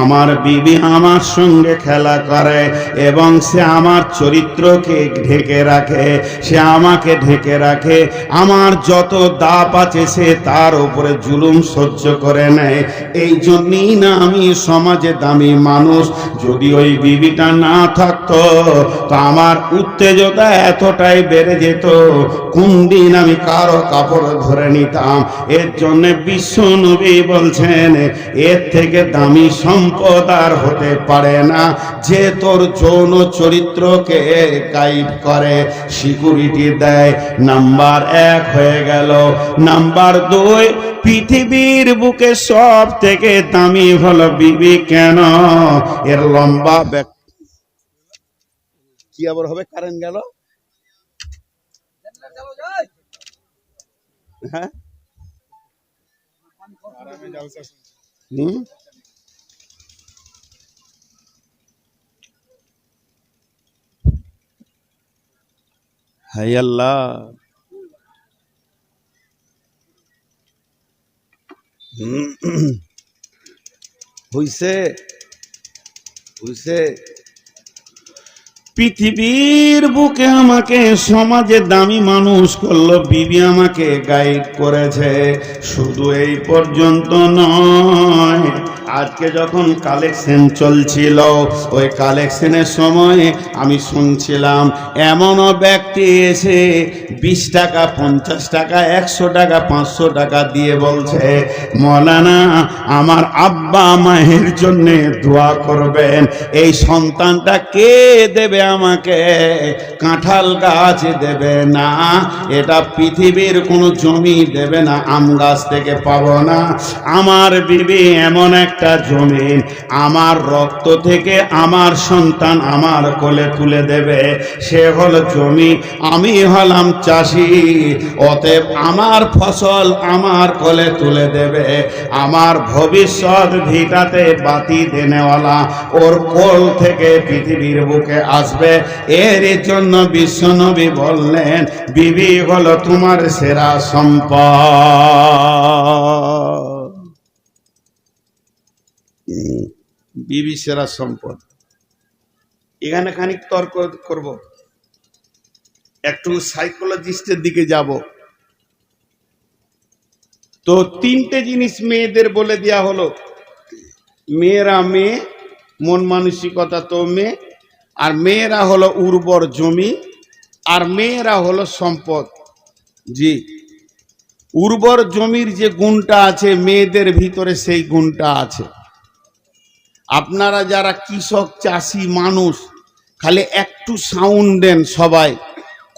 আমার বিবি আমার সঙ্গে খেলা করে এবং সে আমার চরিত্রকে ঢেকে রাখে, সে আমাকে ঢেকে রাখে। আমার যত দাপ আছে সে তার উপরে জুলুম সহ্য করে নেয়। এই জন্যই না আমি সমাজে দামি মানুষ। যদি ওই বিবিটা না থাকতো তো আমার উত্তেজনা এতটাই বেড়ে যেত, কোন দিন আমি কারো কাপড় ধরে নিতাম। এর জন্য বিশ্ব নবী বলছেন, এর থেকে দামি সম্পদ আর হতে পারে না, যে তোর যৌন চরিত্রকে গাইড করে, সিকিউরিটি দেয়। নাম্বার 1 হয়ে গেল। নাম্বার 2, পৃথিবীর বুকে সব থেকে দামি হলো বিবি। কেন? এর লম্বা কি আবার হবে? কারেন্ট গেল। হ্যাঁ, হায় আল্লাহ। হইছে হইছে। পৃথিবীর বুকে আমাকে সমাজে দামি মানুষ করলো, বিবি আমাকে গাইড করেছে। শুধু এই পর্যন্ত নয়, আজকে যখন কালেকশন চলছিল, ওই কালেকশনের সময় আমি শুনছিলাম এমনও ব্যক্তি এসে 20 টাকা, 50 টাকা, 100 টাকা, 500 টাকা দিয়ে বলছে, মৌলানা আমার আব্বা মায়ের জন্য দোয়া করবেন, এই সন্তানটা কে দেবে আমাকে? কাঁঠাল গাছ দেবে না, এটা পৃথিবীর কোনো জমি দেবে না, আম গাছ থেকে পাবো না। আমার বিবি এমন একটা জমিন, আমার রক্ত থেকে আমার সন্তান আমার কোলে তুলে দেবে, সে হলো জমি। আমি হলাম চাষি, অতএব আমার ফসল আমার কোলে তুলে দেবে। আমার ভবিষ্যৎ ভিটাতে বাতি দেনেওয়ালা ওর কোল থেকে পৃথিবীর বুকে আসবে। এর জন্য বিশ্বনবী বললেন, বিবি হলো তোমার সেরা সম্পদ। বিবি সেরা সম্পদ। এখানে খানিক তর্ক করব, একটু সাইকোলজিস্টের দিকে যাব। তো 3টে জিনিস মেয়েদের বলে দেয়া হলো। মেয়েরা মেয়ে, মন মানসিকতা তো মেয়ে, আর মেয়েরা হলো উর্বর জমি, আর মেয়েরা হলো সম্পদ। জি, উর্বর জমির যে গুণটা আছে মেয়েদের ভিতরে, সেই গুণটা আছে। আপনারা যারা কৃষক চাষি মানুষ, খালি একটু সাউন্ড দেন সবাই।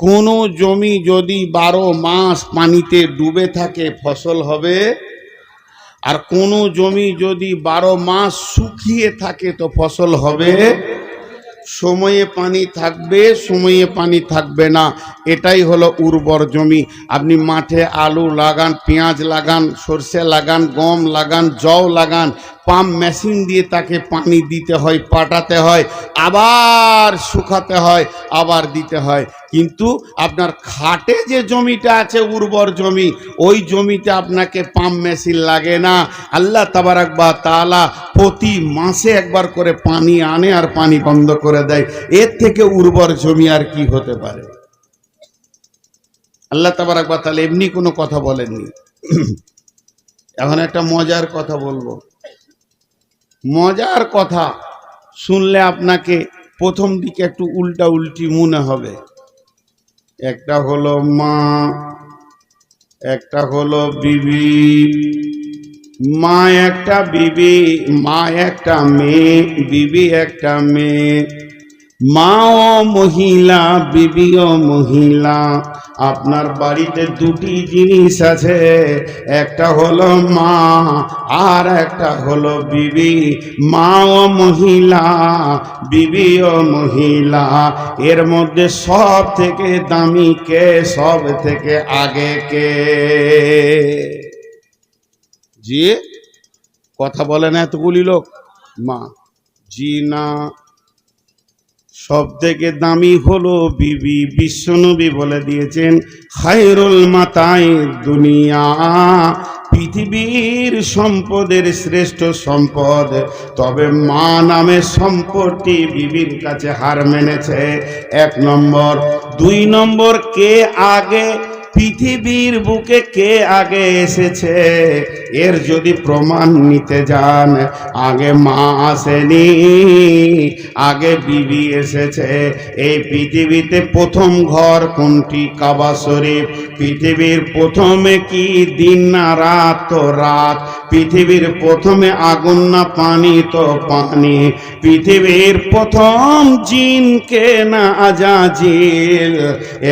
কোনো জমি যদি 12 মাস পানিতে ডুবে থাকে ফসল হবে, আর কোনো জমি যদি 12 মাস শুকিয়ে থাকে তো ফসল হবে। সময়ে পানি থাকবে, সময়ে পানি থাকবে না, এটাই হলো উর্বর জমি। আপনি মাঠে আলু লাগান, পেঁয়াজ লাগান, সরষে লাগান, গম লাগান, জও লাগান, পাম্প মেশিন দিয়ে তাকে পানি দিতে হয়, পাটাতে হয়, আবার শুকাতে হয়, আবার দিতে হয়। কিন্তু আপনার খাটে যে জমিটা আছে উর্বর জমি, ওই জমিতে আপনাকে পাম্প মেশিন লাগে না। আল্লাহ তাবারাক ওয়া তাআলা প্রতি মাসে একবার করে পানি আনে আর পানি বন্ধ করে দেয়। এর থেকে উর্বর জমি আর কি হতে পারে? আল্লাহ তাবারাক ওয়া তাআলা এমনি কোনো কথা বলেননি। এখন একটা মজার কথা বলবো। মজার কথা শুনলে আপনাকে প্রথম দিকে একটু উল্টা উল্টি মনে হবে। একটা হলো মা, একটা হলো বিবি। মা একটা, বিবি, মা একটা মেয়ে, বিবি একটা মেয়ে। মাও মহিলা, বিবিও মহিলা। আপনার বাড়িতে দুটি জিনিস আছে, একটা হলো মা আর একটা হলো বিবি। মাও মহিলা, বিবিও মহিলা। এর মধ্যে সব থেকে দামি কে, সব থেকে আগে কে? জি, কথা বলে না এতগুলি লোক? মা। জি না, সব থেকে দামি হলো বিবি। বিশ্বনবী বলে দিয়েছেন, খায়রুল মাতাই দুনিয়া, পৃথিবীর সম্পদের শ্রেষ্ঠ সম্পদ। তবে মা নামের সম্পদটি বিবির কাছে হার মেনেছে। 1 নম্বর। 2 নম্বর, কে আগে পৃথিবীর বুকে কে আগে এসেছে এর যদি প্রমাণ নিতে যান, আগে মা আসেনি, আগে বিবি এসেছে। এই পৃথিবীতে প্রথম ঘর কোনটি? কাবা শরীফ। পৃথিবীর প্রথমে কি দিন না রাত? তো রাত। পৃথিবীর প্রথমে আগুন না পানি? তো পানি। পৃথিবীর প্রথম জিন কে না আজাজিল?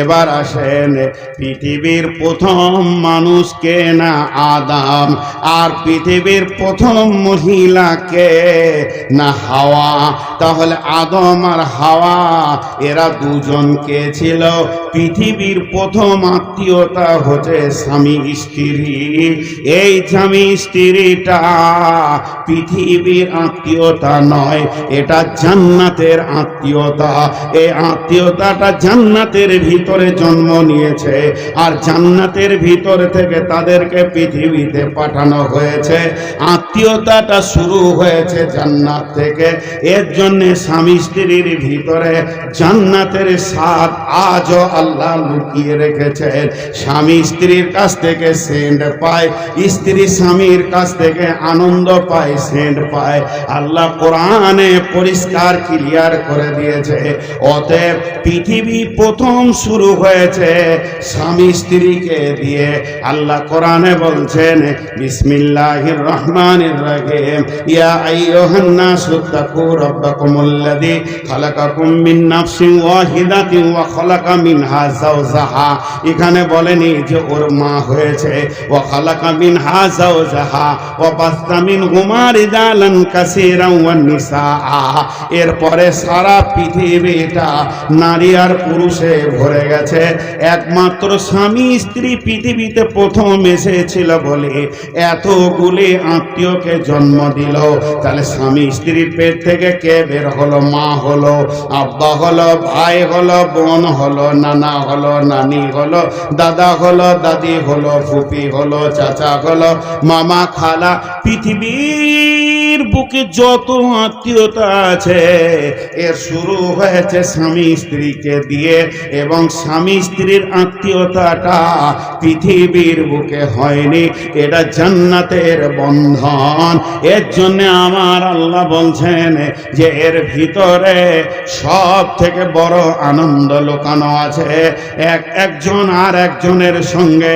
এবার আসেন, পৃথিবীর প্রথম মানুষ কে না আদম? আর পৃথিবীর প্রথম মহিলা কে না হাওয়া? তাহলে আদম আর হাওয়া এরা দুজন কে ছিল? পৃথিবীর প্রথম আত্মীয়তা হচ্ছে স্বামী স্ত্রী। এই স্বামী স্ত্রীটা পৃথিবীর আত্মীয়তা নয়, এটা জান্নাতের আত্মীয়তা। এই আত্মীয়তাটা জান্নাতের ভিতরে জন্ম নিয়েছে, আর জান্নাতের ভিতর থেকে তাদেরকে পৃথিবীতে পাঠানো হয়েছে। আত্মীয়তাটা শুরু হয়েছে জান্নাত থেকে। এর জন্য স্বামী স্ত্রীর ভিতরে জান্নাতের স্বাদ আজও আল্লাহ লুকিয়ে রেখেছেন। স্বামী স্ত্রীর কাছ থেকে সেন্ট পায়, স্ত্রী স্বামীর কাছ থেকে আনন্দ পায়, সেন্ট পায়। আল্লাহ কোরআনে পরিষ্কার ক্লিয়ার করে দিয়েছে। অতএব পৃথিবী প্রথম শুরু হয়েছে স্বামী স্ত্রীকে দিয়ে। আল্লাহ কোরআনে বলছেন, বিসমিল্লাহির রহমানির রহিম, ইয়া আইয়ুহান নাসু তাকু রাব্বাকুমুল্লাযী খালাকাকুম মিন নাফসিন ওয়াহিদাতিন ওয়া খালাকা মিনহা যাওজাহা। এখানে বলেনি যে ওর মা হয়েছে, ওয়া খালাকা মিনহা যাওজাহা ওয়া বাসতা মিনহুমা রিজালান কাসীরান ওয়ান নিসা। এরপরে সারা পৃথিবীটা নারী আর পুরুষে ভরে গেছে। একমাত্র স্বামী স্ত্রী পৃথিবীতে প্রথম এসেছিল বলে এতগুলি আত্মীয়কে জন্ম দিল। তাহলে স্বামী স্ত্রীর পেট থেকে কে বের হলো? মা হলো, আব্বা হলো, ভাই হলো, বোন হলো, নানা হলো, নানি হলো, দাদা হলো, দাদি হলো, ফুপি হলো, চাচা হলো, মামা, খালা। পৃথিবীর বুকে যত আত্মীয়তা আছে এর শুরু হয়েছে স্বামী স্ত্রীকে দিয়ে। এবং স্বামী স্ত্রীর আত্মীয়তাটা পৃথিবীর বুকে হয়নি, এটা জান্নাতের বন্ধন। এর জন্য আমার আল্লাহ বলছেন যে এর ভিতরে সব থেকে বড় আনন্দ লুকানো আছে। একজন আর একজনের সঙ্গে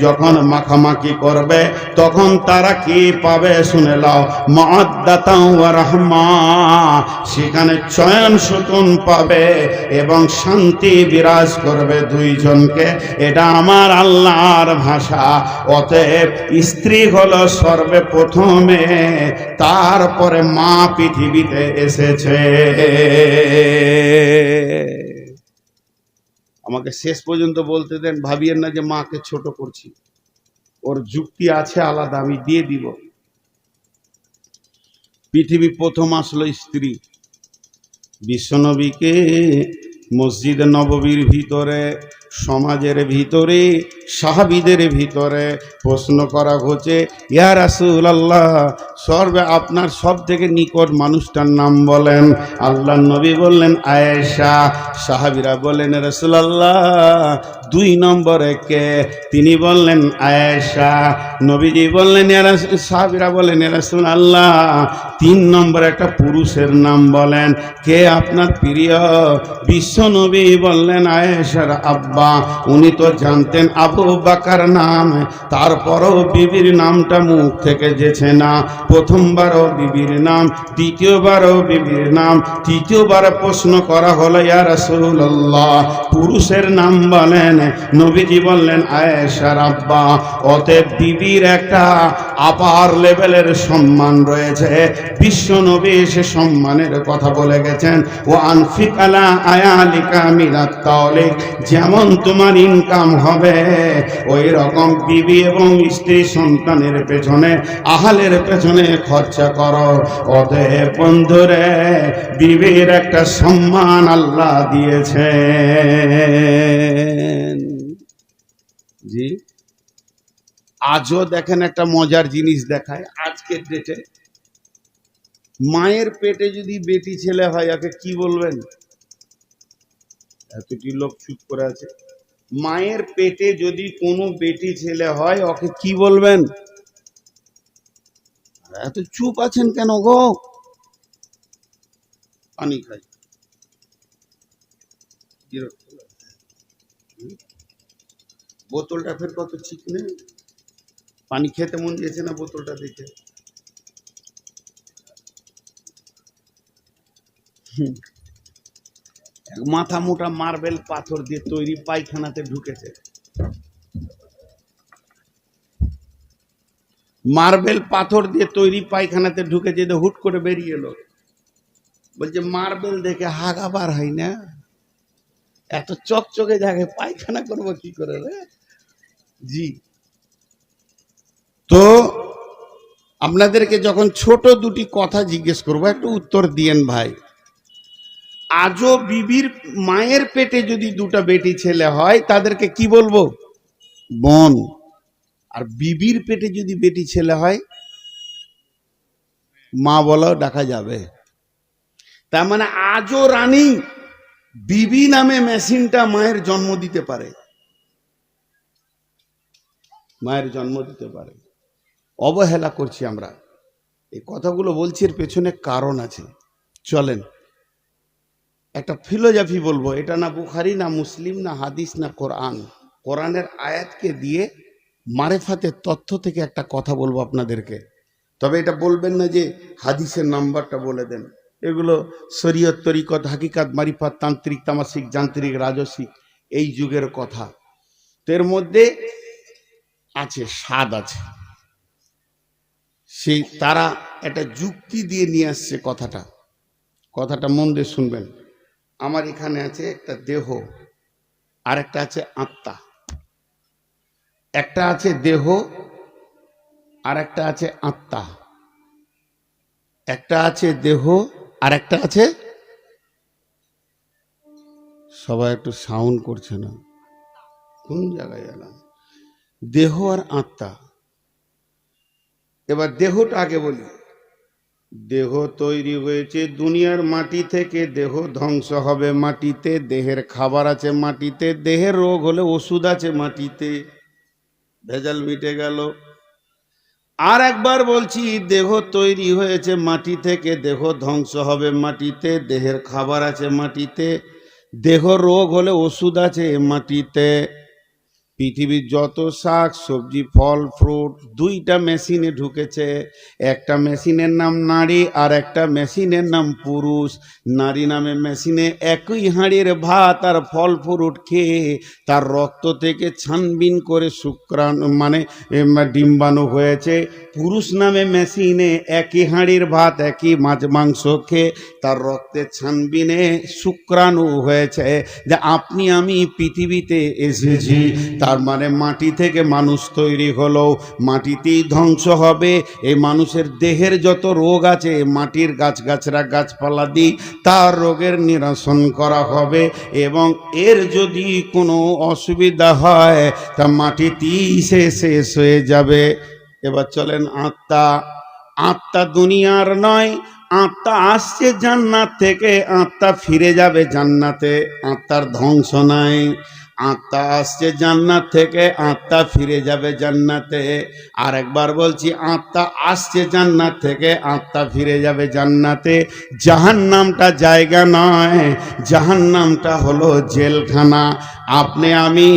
যখন মাখামাখি করবে তখন তারা কি পাবে শুনে লাও, মাওয়াদ্দাতাও ওয়া রাহমা। সেখানে চয়ন সুকুন পাবে এবং শান্তি বিরাজ করবে দুইজনকে। এটা আমার আল্লাহর ভাষা। অতএব স্ত্রী হলো সর্বপ্রথমে, তারপরে মা পৃথিবীতে এসেছে। আমাকে শেষ পর্যন্ত বলতে দেন, ভাবিয়েন না যে মাকে ছোট করছি, ওর যুক্তি আছে আলাদা, আমি দিয়ে দিব। পৃথিবী প্রথম আসলো স্ত্রী। বিশ্বনবীকে মসজিদ নববীর ভিতরে, সমাজের ভিতরে, সাহাবীদের ভিতরে প্রশ্ন করা হচ্ছে, ইয়া রাসূলুল্লাহ, আপনার সব থেকে নিকট মানুষটার নাম বলেন। আল্লাহর নবী বললেন আয়েশা। সাহাবীরা বললেন, রাসূলুল্লাহ, 2 নম্বরে কে? তিনি বললেন আয়েশা। নবীজি বললেন সাহাবীরা বলেন ইয়া রাসূলুল্লাহ 3 নম্বরে একটা পুরুষের নাম বলেন, কে আপনার প্রিয়? বিশ্ব নবী বললেন আয়েশার আব্বা। উনি তো জানতেন আবু বকর নাম, তারপরও বিবির নামটা মুখ থেকে যেছে না। প্রথমবারও বিবির নাম, দ্বিতীয়বারও বিবির নাম, তৃতীয়বার প্রশ্ন করা হলো ইয়া রাসূলুল্লাহ পুরুষের নাম বলেন। নবীজি বললেন আয়েশার আব্বা। অতএব বিবির একটা আপার লেভেলের সম্মান রয়েছে। বিশ্ব নবী সে সম্মানের কথা বলে গেছেন, ও আনফিক আলা আয়ালিকা মিনাত তাওলিক, যেমন তোমার ইনকাম হবে ওই রকম বিবি এবং স্ত্রী সন্তানের পেছনে, আহালের পেছনে খরচা করো। অতএব বন্ধুরে বিবির একটা সম্মান আল্লাহ দিয়েছেন। জি, আজও দেখেন একটা মজার জিনিস দেখায় আজকের ডেটে। মায়ের পেটে যদি বেটি ছেলে হয় ওকে কি বলবেন? এতটি লোক চুপ করে আছে। মায়ের পেটে যদি কোনো বেটি ছেলে হয় ওকে কি বলবেন? এত চুপ আছেন কেন গো? পানি খাই, বোতলটা ফের কত চিকনে, পানি খেতে মন দিয়েছে না বোতলটা দেখে। মাথা মোটা মার্বেল পাথর দিয়ে তৈরি পায়খানাতে ঢুকেছে। মার্বেল পাথর দিয়ে তৈরি পায়খানাতে ঢুকেছে, হুট করে বেরিয়ে এলো। বলছে মার্বেল দেখে হাগা বার হয় না, এত চকচকে জায়গায় পায়খানা করবো কি করে রে? জি, তো আপনাদেরকে যখন ছোট দুটি কথা জিজ্ঞেস করবো একটু উত্তর দিয়েন ভাই। আজও বিবির মায়ের পেটে যদি দুটো বেটি ছেলে হয় তাদেরকে কি বলবো? বোন। আর বিবির পেটে যদি বেটি ছেলে হয় মা বলাও ডাকা যাবে। তার মানে আজও রানী বিবি নামে মেশিনটা মায়ের জন্ম দিতে পারে, মায়ের জন্ম দিতে পারে। অবহেলা করছি আমরা। এই কথাগুলো বলছি এর পেছনে কারণ আছে। চলেন একটা ফিলোজফি বলবো। এটা না বুখারি, না মুসলিম, না হাদিস, না কোরআন। কোরআনের আয়াতকে দিয়ে মারেফাতের তথ্য থেকে একটা কথা বলবো আপনাদেরকে। তবে এটা বলবেন না যে হাদিসের নাম্বারটা বলে দেন। এগুলো শরীয়ত, তরিকত, হাকিকাত, মারিফাত, তান্ত্রিক, তামাসিক, যান্ত্রিক, রাজসিক এই যুগের কথা। তো এর মধ্যে আছে স্বাদ আছে। সেই তারা একটা যুক্তি দিয়ে নিয়ে আসছে কথাটা। কথাটা মন দিয়ে শুনবেন। আমার এখানে আছে একটা দেহ, আর একটা আছে আত্মা। একটা আছে দেহ আর একটা আছে আত্মা। একটা আছে দেহ আর একটা আছে, সবাই একটু সাউন্ড করছে না, কোন জায়গায় এলাম? দেহ আর আত্মা। এবার দেহটা আগে বলি। দেহ তৈরি হয়েছে দুনিয়ার মাটি থেকে, দেহ ধ্বংস হবে মাটিতে। দেহের খাবার আছে মাটিতে, দেহের রোগ হলে ওষুধ আছে মাটিতে। ভেজাল মিটে গেল। আর একবার বলছি, দেহ তৈরি হয়েছে মাটি থেকে, দেহ ধ্বংস হবে মাটিতে, দেহের খাবার আছে মাটিতে, দেহ রোগ হলে ওষুধ আছে মাটিতে। পৃথিবীর যত শাক সবজি, ফল, ফ্রুট, দুইটা মেশিনে ঢুকেছে। একটা মেশিনের নাম নারী আর একটা মেশিনের নাম পুরুষ। নারী নামে মেশিনে একই হাঁড়ির ভাত আর ফল ফ্রুট খেয়ে তার রক্ত থেকে ছানবিন করে শুক্রাণু মানে ডিম্বাণু হয়েছে। পুরুষ নামে মেশিনে একই হাঁড়ির ভাত, একই মাছ মাংস খেয়ে তার রক্তে ছানবিনে শুক্রাণু হয়েছে। যে আপনি আমি পৃথিবীতে এসেছি, তার মানে মাটি থেকে মানুষ তৈরি হলো, মাটিতেই ধ্বংস হবে। এই মানুষের দেহের যত রোগ আছে মাটির গাছগাছরা গাছপালা দিয়ে তার রোগের নিরসন করা হবে। এবং এর যদি কোনো অসুবিধা হয় তা মাটিতেই শেষ হয়ে যাবে। এবার চলেন আত্মা। আত্মা দুনিয়ার নয়, আত্মা আসছে জান্নাত থেকে, আত্মা ফিরে যাবে জান্নাতে। আত্মার ধ্বংস নাই। আত্মা আসছে জান্নাত থেকে, আত্মা ফিরে যাবে জান্নাতে। আর একবার বলছি, আত্মা আসছে জান্নাত থেকে, আত্মা ফিরে যাবে জান্নাতে। জাহান্নামটা জায়গা নয়, জাহান্নামটা হলো জেলখানা। আপনি আমি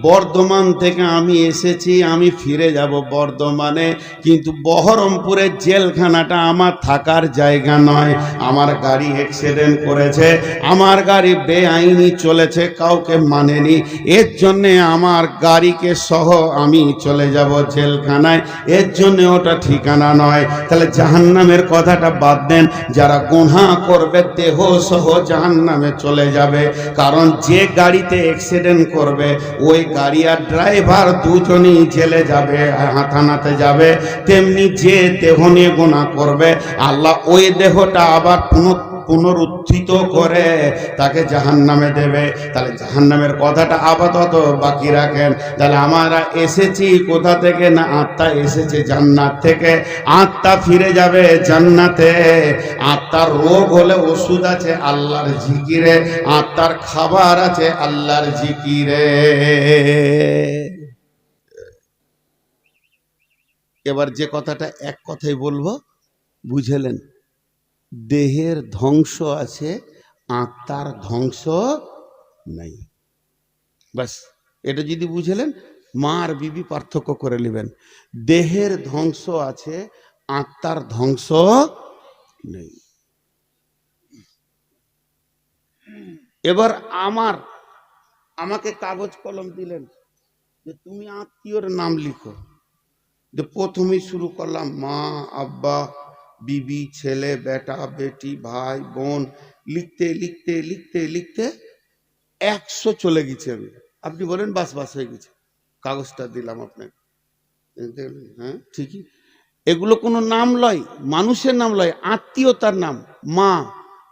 বর্ধমান থেকে আমি এসেছি, আমি ফিরে যাব বর্ধমানে, কিন্তু বহরমপুরের জেলখানাটা আমার থাকার জায়গা নয়। আমার গাড়ি অ্যাক্সিডেন্ট করেছে, আমার গাড়ি বেআইনি চলেছে, কাউকে মানেনি, এর জন্যে আমার গাড়িকে সহ আমি চলে যাব জেলখানায়, এর জন্যে ওটা ঠিকানা নয়। তাহলে জাহান্নামের কথাটা বাদ দেন, যারা গুনাহ করবে দেহ সহ জাহান্নামে চলে যাবে। কারণ যে গাড়িতে অ্যাক্সিডেন্ট করবে ওই গাড়ি আর ড্রাইভার দুজনেই জেলে যাবে, থানাতে যাবে। তেমনি যে দেহ নিয়ে গুনাহ করবে আল্লাহ ওই দেহটা আবার পুনরুত্থিত করে তাকে জাহান্নামে দেবে। তাহলে জাহান্নামের কথাটা আপাতত বাকি রাখেন। তাহলে আমরা এসেছি কোথা থেকে? না, আত্মা এসেছে জান্নাত থেকে, আত্মা ফিরে যাবে জান্নাতে। আত্মার রোগ হলে ওষুধ আছে আল্লাহর জিকিরে, আত্মার খাবার আছে আল্লাহর জিকিরে। এবার যে কথাটা এক কথাই বলবো, বুঝলেন? দেহের ধ্বংস আছে, আত্মার ধ্বংস নাই। বাস এটা যদি বুঝলেন, মা আর বিবি পার্থক্য করে নেবেন। দেহের ধ্বংস আছে, আত্মার ধ্বংস নেই। এবার আমাকে কাগজ কলম দিলেন যে তুমি আত্মীয়র নাম লিখো। যে প্রথমেই শুরু করলাম মা, আব্বা, বিবি, ছেলে, বেটা, বেটি, ভাই, বোন, লিখতে লিখতে লিখতে লিখতে 100 চলে গেছে। আপনি বলেন বাস বাস হয়ে গেছে, কাগজটা দিলাম আপনাকে। হ্যাঁ ঠিকই, এগুলো কোনো নাম লয়, মানুষের নাম লয়, আত্মীয়তার নাম। মা,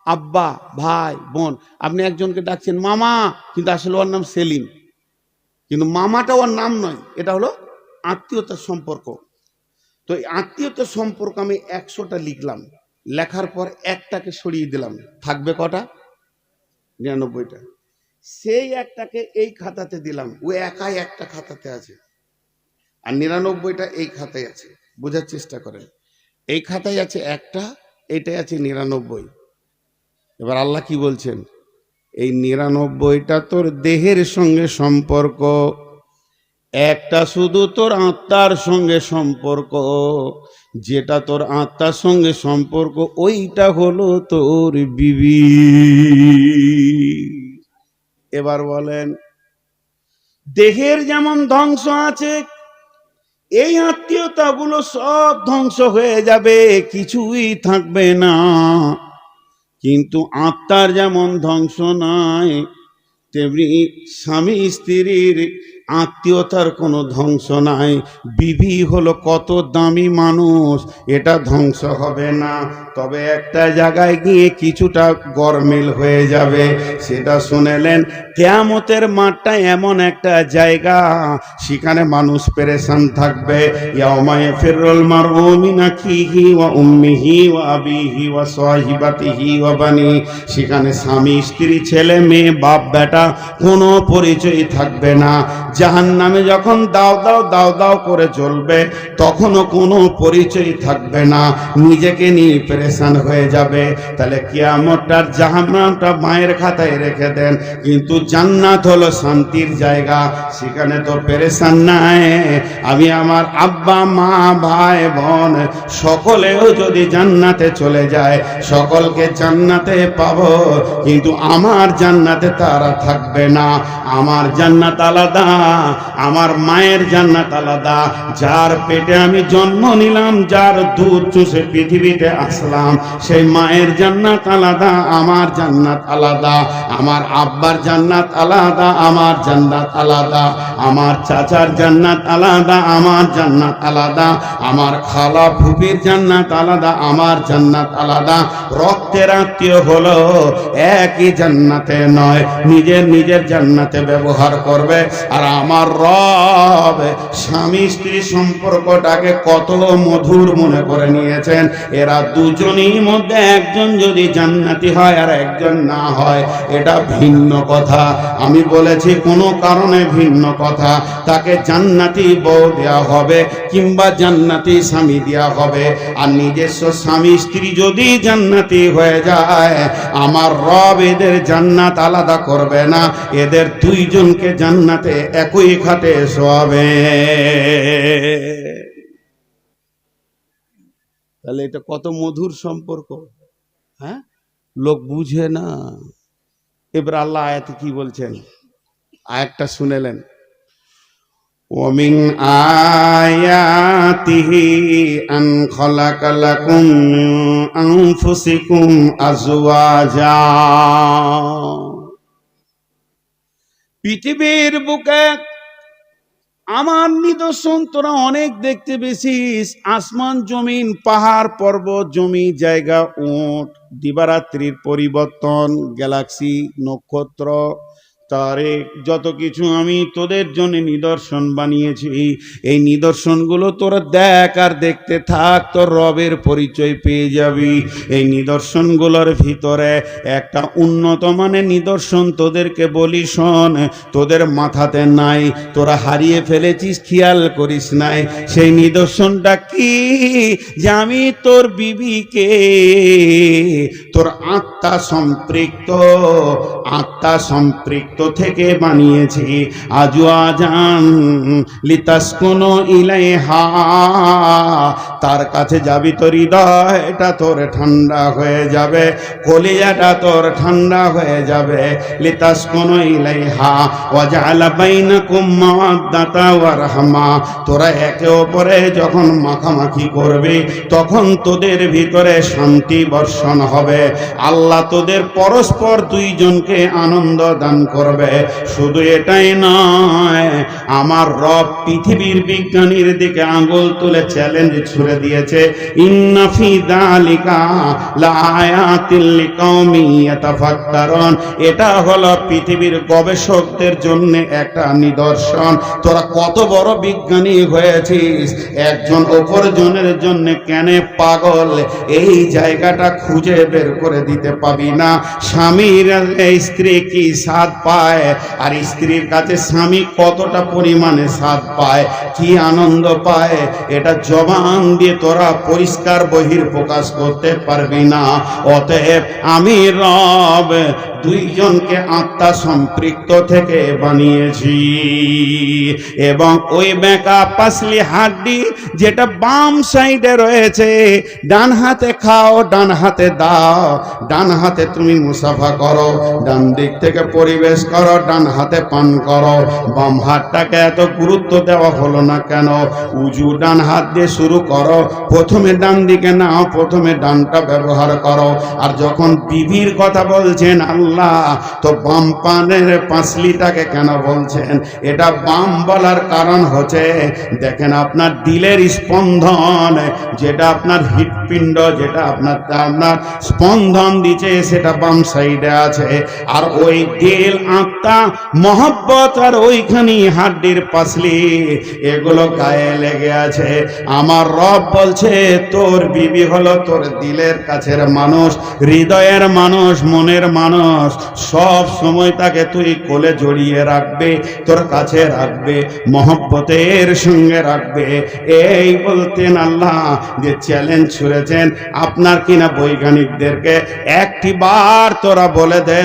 আব্বা, ভাই, বোন। আপনি একজনকে ডাকছেন মামা, কিন্তু আসলে ওর নাম সেলিম, কিন্তু মামাটা ওর নাম নয়, এটা হলো আত্মীয়তার সম্পর্ক। তো এই আত্মীয়তার সম্পর্ক আমি 100টা লিখলাম, লেখার পর একটাকে সরিয়ে দিলাম, থাকবে কটা? 99টা। সেই একটাকে এই খাতাতে দিলাম, ও একাই একটা খাতাতে আছে, আর 99টা এই খাতায় আছে। বোঝার চেষ্টা করেন, এই খাতায় আছে একটা, এটাই আছে 99। এবার আল্লাহ কি বলছেন? এই 99টা তোর দেহের সঙ্গে সম্পর্ক, একটা শুধু তোর আত্মার সঙ্গে সম্পর্ক। যেটা তোর আত্মার সঙ্গে সম্পর্ক ওইটা হলো তোর বিবি। এবার বলেন, দেহের যেমন ধ্বংস আছে, এই আত্মীয়তাগুলো সব ধ্বংস হয়ে যাবে, কিছুই থাকবে না। কিন্তু আত্মার যেমন ধ্বংস নাই, তেমনি স্বামী স্ত্রীর আত্মীয়তার কোনো ধ্বংস নাই। বিবি হলো কত দামি মানুষ, এটা ধ্বংস হবে না, তবে একটা জায়গায় গিয়ে কিছুটা গরমিল হয়ে যাবে। সেটা শুনেলেন, কিয়ামতের মাঠটা এমন একটা জায়গা, সেখানে মানুষ পেরেশান থাকবে। ইয়াউমা ইয়াফিরুল মারউ মিন আখিহি ওয়া উম্মিহি ওয়া আবিহি ওয়া সাহিবাতিহি ওয়া বানি। সেখানে স্বামী স্ত্রী, ছেলে মেয়ে, বাপ বেটা কোনো পরিচয় থাকবে না। জাহান্নামে যখন দাও দাও দাও দাও করে চলবে, তখনও কোনো পরিচয় থাকবে না, নিজেকে নিয়ে পেরেশান হয়ে যাবে। তাহলে কিয়ামতটার জাহান্নামটা মায়ের খাতায় রেখে দেন, কিন্তু জান্নাত হলো শান্তির জায়গা, সেখানে তো পেরেশান নাই। আমি আমার আব্বা, মা, ভাই, বোন সকলেও যদি জান্নাতে চলে যায়, সকলকে জান্নাতে পাবো, কিন্তু আমার জান্নাতে তারা থাকবে না। আমার জান্নাত আলাদা, আমার মায়ের জান্নাত আলাদা। যার পেটে আমি জন্ম নিলাম, যার দুধ চুষে পৃথিবীতে আসলাম, সেই মায়ের জান্নাত আলাদা, আমার জান্নাত আলাদা। আমার আব্বার জান্নাত আলাদা, আমার জান্নাত আলাদা। আমার চাচার জান্নাত আলাদা, আমার জান্নাত আলাদা। আমার খালা ফুপির জান্নাত আলাদা, আমার জান্নাত আলাদা। রক্তের আত্মীয় হলো একই জান্নাতে নয়, নিজের নিজের জান্নাতে ব্যবহার করবে। আর আমার রব স্বামী স্ত্রী সম্পর্কটাকে কত মধুর মনে করে নিয়েছেন। এরা দুজনই মধ্যে একজন যদি জান্নাতি হয় আর একজন না হয়, এটা ভিন্ন কথা। আমি বলেছি কোনো কারণে ভিন্ন কথা, তাকে জান্নাতি বউ দেওয়া হবে কিংবা জান্নাতি স্বামী দেওয়া হবে। আর নিজস্ব স্বামী স্ত্রী যদি জান্নাতি হয়ে যায়, আমার রব এদের জান্নাত আলাদা করবে না, এদের দুইজনকে জান্নাতে একই খাটে শোয়াবে। তাহলে এটা কত মধুর সম্পর্ক, হ্যাঁ? লোক বুঝে না। এবার আল্লাহ আয়াতে কি বলছেন, আয়াতটা শুনেলেন, ওমিন আয়াতিহি আন খালাকা লাকুম মিন আনফুসিকুম আজওয়াজা। পৃথিবীর বুকে আমার নিদর্শন তোরা অনেক দেখতে পেয়েছিস। আসমান জমিন, পাহাড় পর্বত, জমি জায়গা, উট, দিবারাত্রির পরিবর্তন, গ্যালাক্সি, নক্ষত্র, তারে, যত কিছু আমি তোদের জন্য নিদর্শন বানিয়েছি। এই নিদর্শনগুলো তোরা দেখ আর দেখতে থাক, তোর রবের পরিচয় পেয়ে যাবি। এই নিদর্শনগুলোর ভিতরে একটা উন্নত মানের নিদর্শন তোদেরকে বলি, শোন, তোদের মাথাতে নাই, তোরা হারিয়ে ফেলেছিস, খেয়াল করিস নাই। সেই নিদর্শনটা কি? যে আমি তোর বিবিকে তোর আত্মা সম্পৃক্ত থেকে বানিয়েছি। আজওয়াজান লিতাসকুনু ইলাইহা, তার কাছে যাবি তোর হৃদয়টা তোর ঠান্ডা হয়ে যাবে, কলিজাটা তোর ঠান্ডা হয়ে যাবে। লিতাসকুনু ইলাইহা ওয়া জাআলা বাইনাকুম মাওয়াদ্দাতা ওয়া রাহমা, তোরা একে অপরে যখন মাখামাখি করবি তখন তোদের ভিতরে শান্তি বর্ষণ হবে। আল্লাহ তোদের পরস্পর দুইজনকে আনন্দ দান করবে। শুধু এটাই নয়, আমার রব পৃথিবীর বিজ্ঞানীর দিকে আঙ্গুল তুলে চ্যালেঞ্জ ছুড়ে দিয়েছে, ইন্না ফি যালিকা লাআয়াতিল লিকাওমিন ইয়াতাফাক্কারুন। এটা হলো পৃথিবীর গবেষকদের জন্য একটা নিদর্শন। তোরা কত বড় বিজ্ঞানী হয়েছিস, একজন অপরজনের জন্য কেন পাগল, এই জায়গাটা খুঁজে বের করে দিতে পাবি না। স্বামীর স্ত্রী কি স্বাদ পায়, আর স্ত্রীর কাছে স্বামী কতটা পরিমাণে স্বাদ পায়, কি আনন্দ পায়, এটা জবান দিয়ে তোরা পরিষ্কার বহির প্রকাশ করতে পারবি না। অতএব আমি রব দুইজনকে আত্মা সম্পৃক্ত থেকে বানিয়েছি। এবং ওই বেঁকা পাসলি হাড্ডি যেটা বাম সাইডে রয়েছে, ডান হাতে খাও, ডান হাতে দাও, ডান হাতে তুমি মুসাফা করো, ডান দিক থেকে পরিবেশ করো, ডান হাতে পান করো। বাম হাতটাকে এত গুরুত্ব দেওয়া হলো না কেন? উজু ডান হাত দিয়ে শুরু করো, প্রথমে ডান দিকে নাও, প্রথমে ডানটা ব্যবহার করো। আর যখন বিবির কথা বলছেন আল্লাহ, তো বাম পানের পাঁচলিটাকে কেন বলছেন? এটা বাম বলার কারণ হচ্ছে, দেখেন আপনার দিলের স্পন্দন, যেটা আপনার হৃৎপিণ্ড, যেটা আপনার স্পন্দন দিচ্ছে, সেটা বাম সাইডে আছে। আর ওই দিল, আত্মা, মহব্বত আর ওইখানে হাড্ডির পাসলি, এগুলো গায়ে লেগে আছে। আমার রব বলছে, তোর বিবি হলো তোর দিলের কাছের মানুষ, হৃদয়ের মানুষ, মনের মানুষ। সব সময় তাকে তুই কোলে জড়িয়ে রাখবে, তোর কাছে রাখবে, মহব্বতের সঙ্গে রাখবে। এই বলতেন আল্লাহ যে চ্যালেঞ্জ ছুড়েছেন আপনার কিনা বৈজ্ঞানিকদেরকে, একটি বার তোরা বলে দে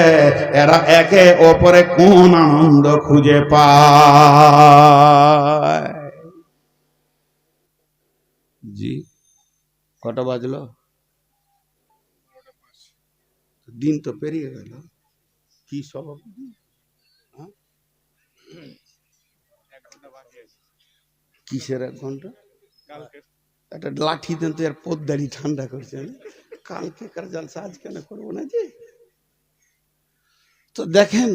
এরা একে অপরে কোন আনন্দ খুঁজে পায়। জি, কটা বাজলো? দিন তো পেরিয়ে গেল। কি সভাপতি, কিসের 1 ঘন্টা? একটা লাঠি দেন তো, এর পদ্মারি ঠান্ডা করছেন। কালকে কার জালসা আজ কেন করবো না যে? তো দেখেন,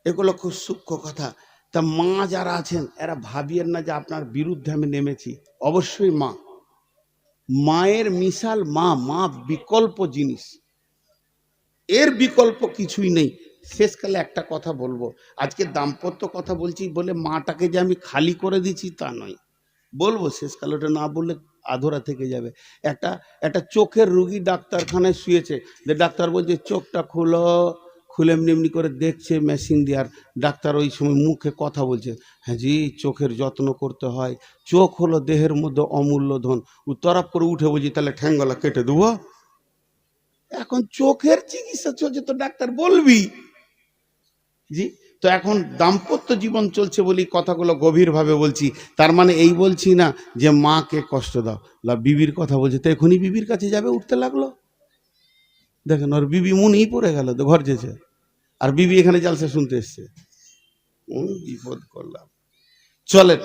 এগুলো খুব সূক্ষ্ম কথা। তা মা যারা আছেন, এরা ভাবিয়েন না যে আপনার বিরুদ্ধে আমি নেমেছি। অবশ্যই মা, মায়ের মিশাল মা, মা বিকল্প জিনিস, এর বিকল্প কিছুই নেই। শেষকালে একটা কথা বলবো, আজকে দাম্পত্য কথা বলছি বলে মাটাকে যে আমি খালি করে দিচ্ছি তা নয়, বলবো শেষকালে, ওটা না বললে আধরা থেকে যাবে। একটা চোখের রুগী ডাক্তারখানায় শুয়েছে, যে ডাক্তার বলছে চোখটা খুলো, খুলে এমনি এমনি করে দেখছে মেশিন দিয়ে, আর ডাক্তার ওই সময় মুখে কথা বলছে, হ্যাঁ জি চোখের যত্ন করতে হয়, চোখ হলো দেহের মধ্যে অমূল্য ধন। ও তরফ করে উঠে বলছি তাহলে ঠ্যাঙ্গলা কেটে দেবো। এখন চোখের চিকিৎসা চলছে তো ডাক্তার বলবি জি। তো এখন দাম্পত্য জীবন চলছে বলি কথাগুলো গভীরভাবে বলছি, তার মানে এই বলছি না যে মাকে কষ্ট দাও, বিবির কথা বলছে, তো এখনই বিবির কাছে যাবে, উঠতে লাগলো, দেখেন ওর বিবি মনেই পড়ে গেল, তো ঘর যেছে, আর বিবি এখানে জালসা শুনতে এসছে, বিপদ করলাম। চলেন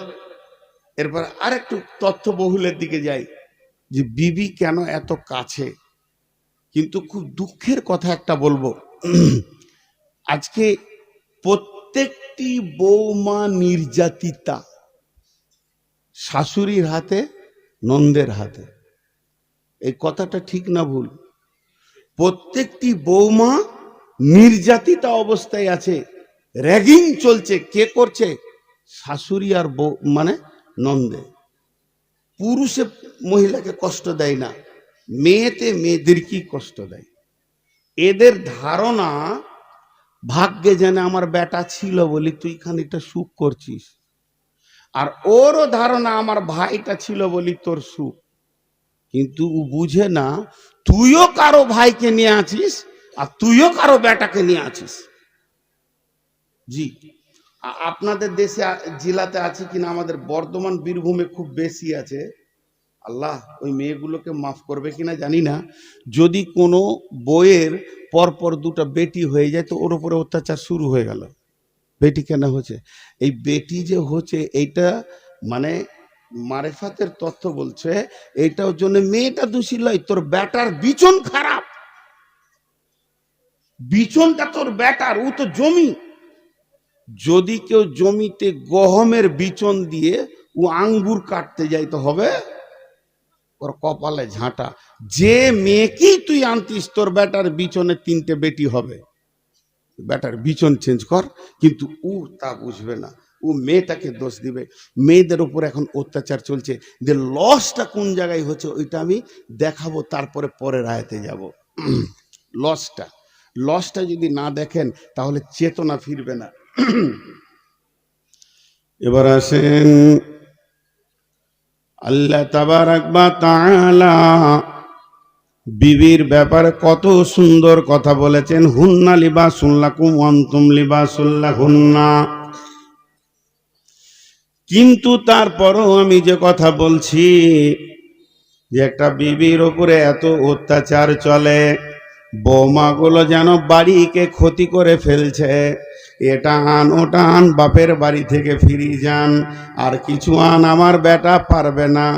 এরপর আর একটু তথ্য বহুলের দিকে যাই, যে বিবি কেন এত কাছে। কিন্তু খুব দুঃখের কথা একটা বলবো, আজকে প্রত্যেকটি বৌমা নির্যাতিতা, শাশুড়ির হাতে, নন্দের হাতে। এই কথাটা ঠিক না ভুল? প্রত্যেকটি বৌমা নির্যাতিতা অবস্থায় আছে, র্যাগিং চলছে। কে করছে? শাশুড়ি আর বউ, মানে নন্দে। পুরুষে মহিলাকে কষ্ট দেয় না, মেয়েতে মেয়েদেরকেই কষ্ট দেয়। এদের ধারণা ভাগ্যে জানে আমার বেটা ছিল বলি তুই খানিকটা সুখ করছিস, আর ওরও ধারণা আমার ভাইটা ছিল বলি তোর সুখ। কিন্তু ও বুঝে না তুইও কারো ভাইকে নিয়ে আছিস, আর তুইও কারো বেটাকে নিয়ে আছিস। জি, আপনাদের দেশে জেলাতে আছে কিনা, আমাদের বর্ধমান বীরভূমে খুব বেশি আছে। আল্লাহ ওই মেয়েগুলোকে মাফ করবে কিনা জানি না। যদি কোনো বইয়ের পরপর দুটো বেটি হয়ে যায় তো ওর উপরে অত্যাচার শুরু হয়ে গেল। বেটি কেন হচ্ছে? এই বেটি যে হচ্ছে এইটা মানে মারেফাতের তথ্য বলছে, এইটার জন্য মেয়েটা দোষী নয়, তোর বেটার বিচন খারাপ, বিচনটা তোর বেটার, ও তো জমি। যদি কেউ জমিতে গহমের বিচন দিয়ে ও আঙ্গুর কাটতে যাইতে হবে, ওর কপালে ঝাঁটা। যে মেয়েকেই তুই আনতিস তোর বেটার বিচনে 3টে বেটি হবে, বেটার বিচন চেঞ্জ কর। কিন্তু ও তা বুঝবে না, ও মেয়েটাকে দোষ দিবে। মেয়েদের উপর এখন অত্যাচার চলছে, যে লসটা কোন জায়গায় হচ্ছে ওইটা আমি দেখাবো, তারপরে পরের আয়াতে যাব। লসটা যদি না দেখেন তাহলে চেতনা ফিরবে না। এবার আসেন আল্লাহ তাবারাক ওয়া তাআলা বিবির ব্যাপারে কত সুন্দর কথা বলেছেন। হুন্না লিবাসুল লাকুম ওয়া আনতুম লিবাসুল লাহুন্না। কিন্তু তারপরও আমি যে কথা বলছি, যে একটা বিবির উপরে এত অত্যাচার চলে, বৌমাগুলো যেন বাড়িকে ক্ষতি করে ফেলছে। এটা আন ওটা আন, বাপের বাড়ি থেকে ফিরিয়ে যান, আর কিছু আন, আমার বেটা পারবে না।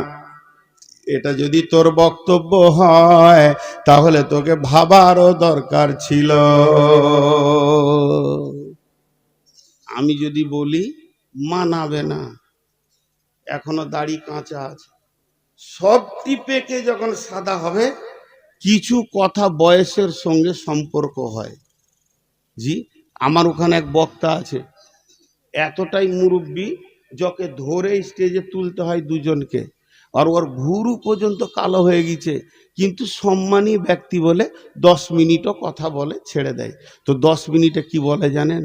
এটা যদি তোর বক্তব্য হয় তাহলে তোকে ভাবারও দরকার ছিল। আমি যদি বলি মানাবে না, এখনো দাড়ি কাঁচা আছে। সব টিপেকে যখন সাদা হবে, কিছু কথা বয়সের সঙ্গে সম্পর্ক হয়। জি, আমার ওখানে এক বক্তা আছে, এতটাই মুরব্বী, যাকে ধরে স্টেজে তুলতে হয় দুজনকে, আর ওর ভুরু পর্যন্ত কালো হয়ে গেছে, কিন্তু সম্মানী ব্যক্তি বলে 10 মিনিটও কথা বলে ছেড়ে দেয়। তো 10 মিনিটে কি বলে জানেন?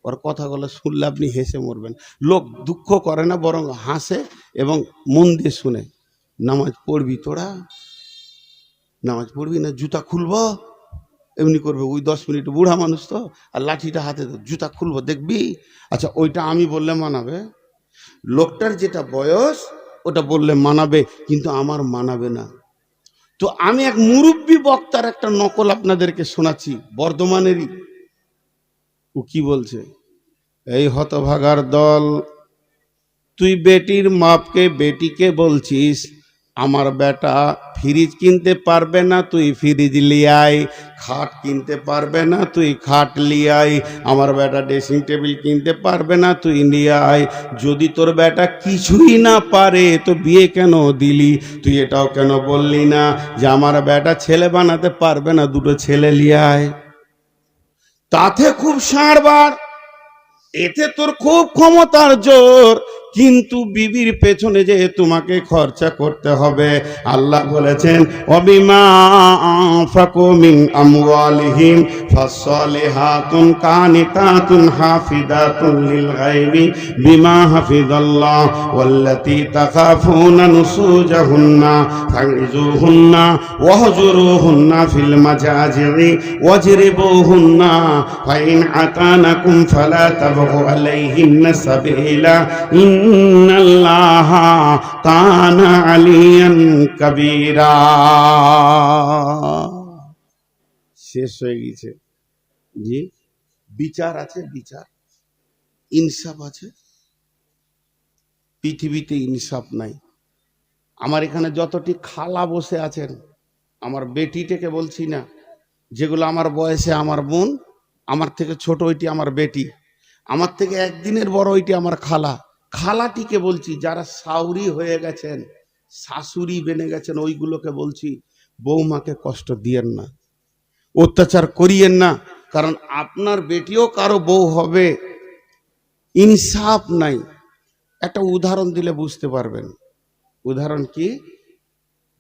ওর কথাগুলো শুনলে আপনি হেসে মরবেন। লোক দুঃখ করে না, বরং হাসে এবং মন দিয়ে শুনে। নামাজ পড়বি তোরা? নামাজ পড়বি না? জুতা খুলবো, এমনি করবে। ওই 10 মিনিট, বুড়া মানুষ তো, আর লাঠিটা হাতে, জুতা খুলবো দেখবি। আচ্ছা, ওইটা আমি বললে মানাবে? লোকটার যেটা বয়স ওটা বললে মানাবে, কিন্তু আমার মানাবে না। তো আমি এক মুরব্বী বক্তার একটা নকল আপনাদেরকে শোনাচ্ছি, বর্ধমানেরই। ও কি বলছে? এই হতভাগার দল, তুই বেটির মাপকে বেটিকে বলছিস আমার বেটা ফ্রিজ কিনতে পারবে না, তুই ফ্রিজ লিয়াই। খাট কিনতে পারবে না, তুই খাট লিয়াই। আমার বেটা ড্রেসিং টেবিল কিনতে পারবে না, তুই লিয়াই। যদি তোর বেটা কিছুই না পারে তো বিয়ে কেন দিলি? তুই এটাও কেন বললি না যে আমার বেটা ছেলে বানাতে পারবে না, 2টো ছেলে লিয়াই? তাতে খুব সাড়বার, এতে তোর খুব ক্ষমতার জোর, কিন্তু বিবির পেছনে যে তোমাকে খরচা করতে হবে। আল্লাহ বলেছেন ওয়াবিমা আনফাকু মিন আমওয়ালিহিম ফাসসালিহাতুন কানিতাতুন হাফিদাতুন লিল গায়বি বিমা হাফিজাল্লাহ ওয়াল্লাতী তাখাফুনা নুসুজাহুন্না ফাইজুহুন্না ওয়াহজুরুহুন্না ফিল মাজাজি'i ওয়াজরিবুহুন্না ফাইন আতানাকুম ফালা তাবগু আলাইহিন্না সাবিলা ইন্নাল্লাহা কানা আলিয়ান কাবীরা। শেষ হয়ে গেছে জি। বিচার আছে, বিচার ইনসাফ আছে। পৃথিবীতে ইনসাফ নাই। আমার এখানে যতটি খালা বসে আছেন, আমার বেটিটাকে বলছি না, যেগুলো আমার বয়সে আমার বোন, আমার থেকে ছোট ওইটি আমার বেটি, আমার থেকে একদিনের বড় ওইটি আমার খালা। খালাটিকে বলছি, যারা শাউরি হয়ে গেছেন, শাশুড়ি বেনে গেছেন, ওইগুলোকে বলছি বৌমাকে কষ্ট দিয়েন না, অত্যাচার করিয়েন না, কারণ আপনার বেটিও কারো বউ হবে। ইনসাফ নাই। একটা উদাহরণ দিলে বুঝতে পারবেন। উদাহরণ কি?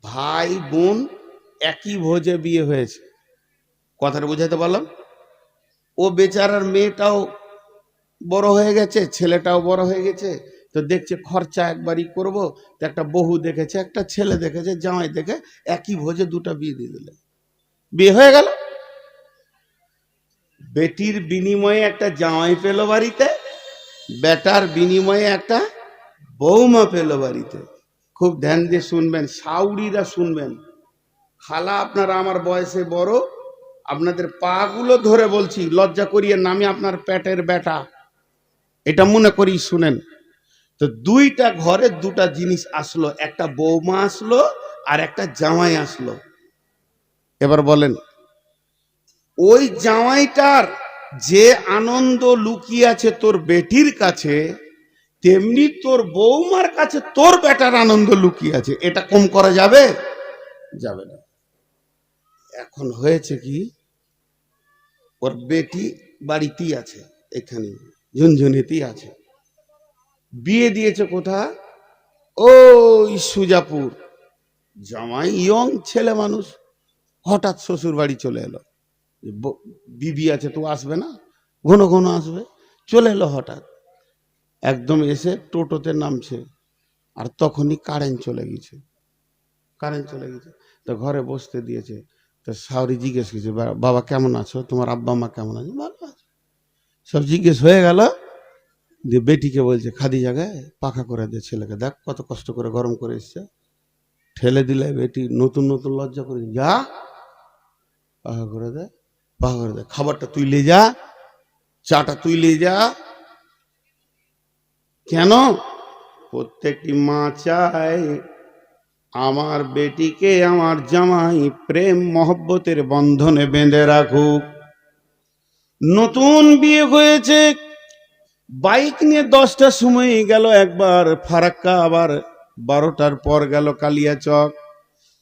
ভাই বোন একই ভোজে বিয়ে হয়েছে, কথাটা বুঝাতে পারলাম? ও বেচারার মেয়েটাও বড় হয়ে গেছে, ছেলেটাও বড় হয়ে গেছে, তো দেখছে খরচা একবারই করব, তো একটা বহু দেখেছে, একটা ছেলে দেখেছে, জামাই দেখে একই ভোজে দুটো বিয়ে দিয়ে দিলে, বিয়ে হয়ে গেল। বেটির বিনিময়ে একটা জামাই পেল বাড়িতে, বেটার বিনিময়ে একটা বৌমা পেল বাড়িতে। খুব ধ্যান দিয়ে শুনবেন, শাউরিরা শুনবেন। খালা আপনারা আমার বয়সে বড়, আপনাদের পাগুলো ধরে বলছি, লজ্জা করিয়ে না, আমি আপনার পেটের বেটা, এটা মনে করি শুনেন। তো দুইটা ঘরে দুটা জিনিস আসলো, একটা বৌমা আসলো আর একটা জামাই আসলো। এবার বলেন, ওই জামাইটার যে আনন্দ লুকিয়ে আছে তোর বেটির কাছে, তেমনি তোর বৌমার কাছে তোর বেটার আনন্দ লুকিয়ে আছে। এটা কম করা যাবে? যাবে না। এখন হয়েছে কি, ওর বেটি বাড়িতেই আছে, এখানে ঝুনঝুনিতেই আছে, বিয়ে দিয়েছে কোথা? ওই সুজাপুর। জামাই ইয়ং ছেলে মানুষ, হঠাৎ শ্বশুর বাড়ি চলে এলো। বিবি আছে তো আসবে না, ঘন ঘন আসবে, চলে এলো হঠাৎ। একদম এসে টোটোতে নামছে, আর তখনই কারেন্ট চলে গেছে। কারেন্ট চলে গেছে তো ঘরে বসতে দিয়েছে। তো শাওরি জিজ্ঞেস করছে, বাবা কেমন আছো, তোমার আব্বা মা কেমন আছে? ভালো আছে, সব জিজ্ঞেস হয়ে গেল। দিয়ে বেটিকে বলছে, খাদি জায়গায় পাখা করে দে ছেলেকে, দেখ কত কষ্ট করে গরম করে এসছে। ঠেলে দিলে বেটি নতুন নতুন লজ্জা করে, যা পাখা করে দে, পাখা করে দে, খাবারটা তুই লে যা, চাটা তুই লে যা। কেন? প্রত্যেকটি মা চায় আমার বেটিকে আমার জামাই প্রেম মহব্বতের বন্ধনে বেঁধে রাখুক। নতুন বিয়ে হয়েছে, বাইক নিয়ে 10টার সময় গেল একবার ফারাক্কা, আবার 12টার পর গেল কালিয়াচক।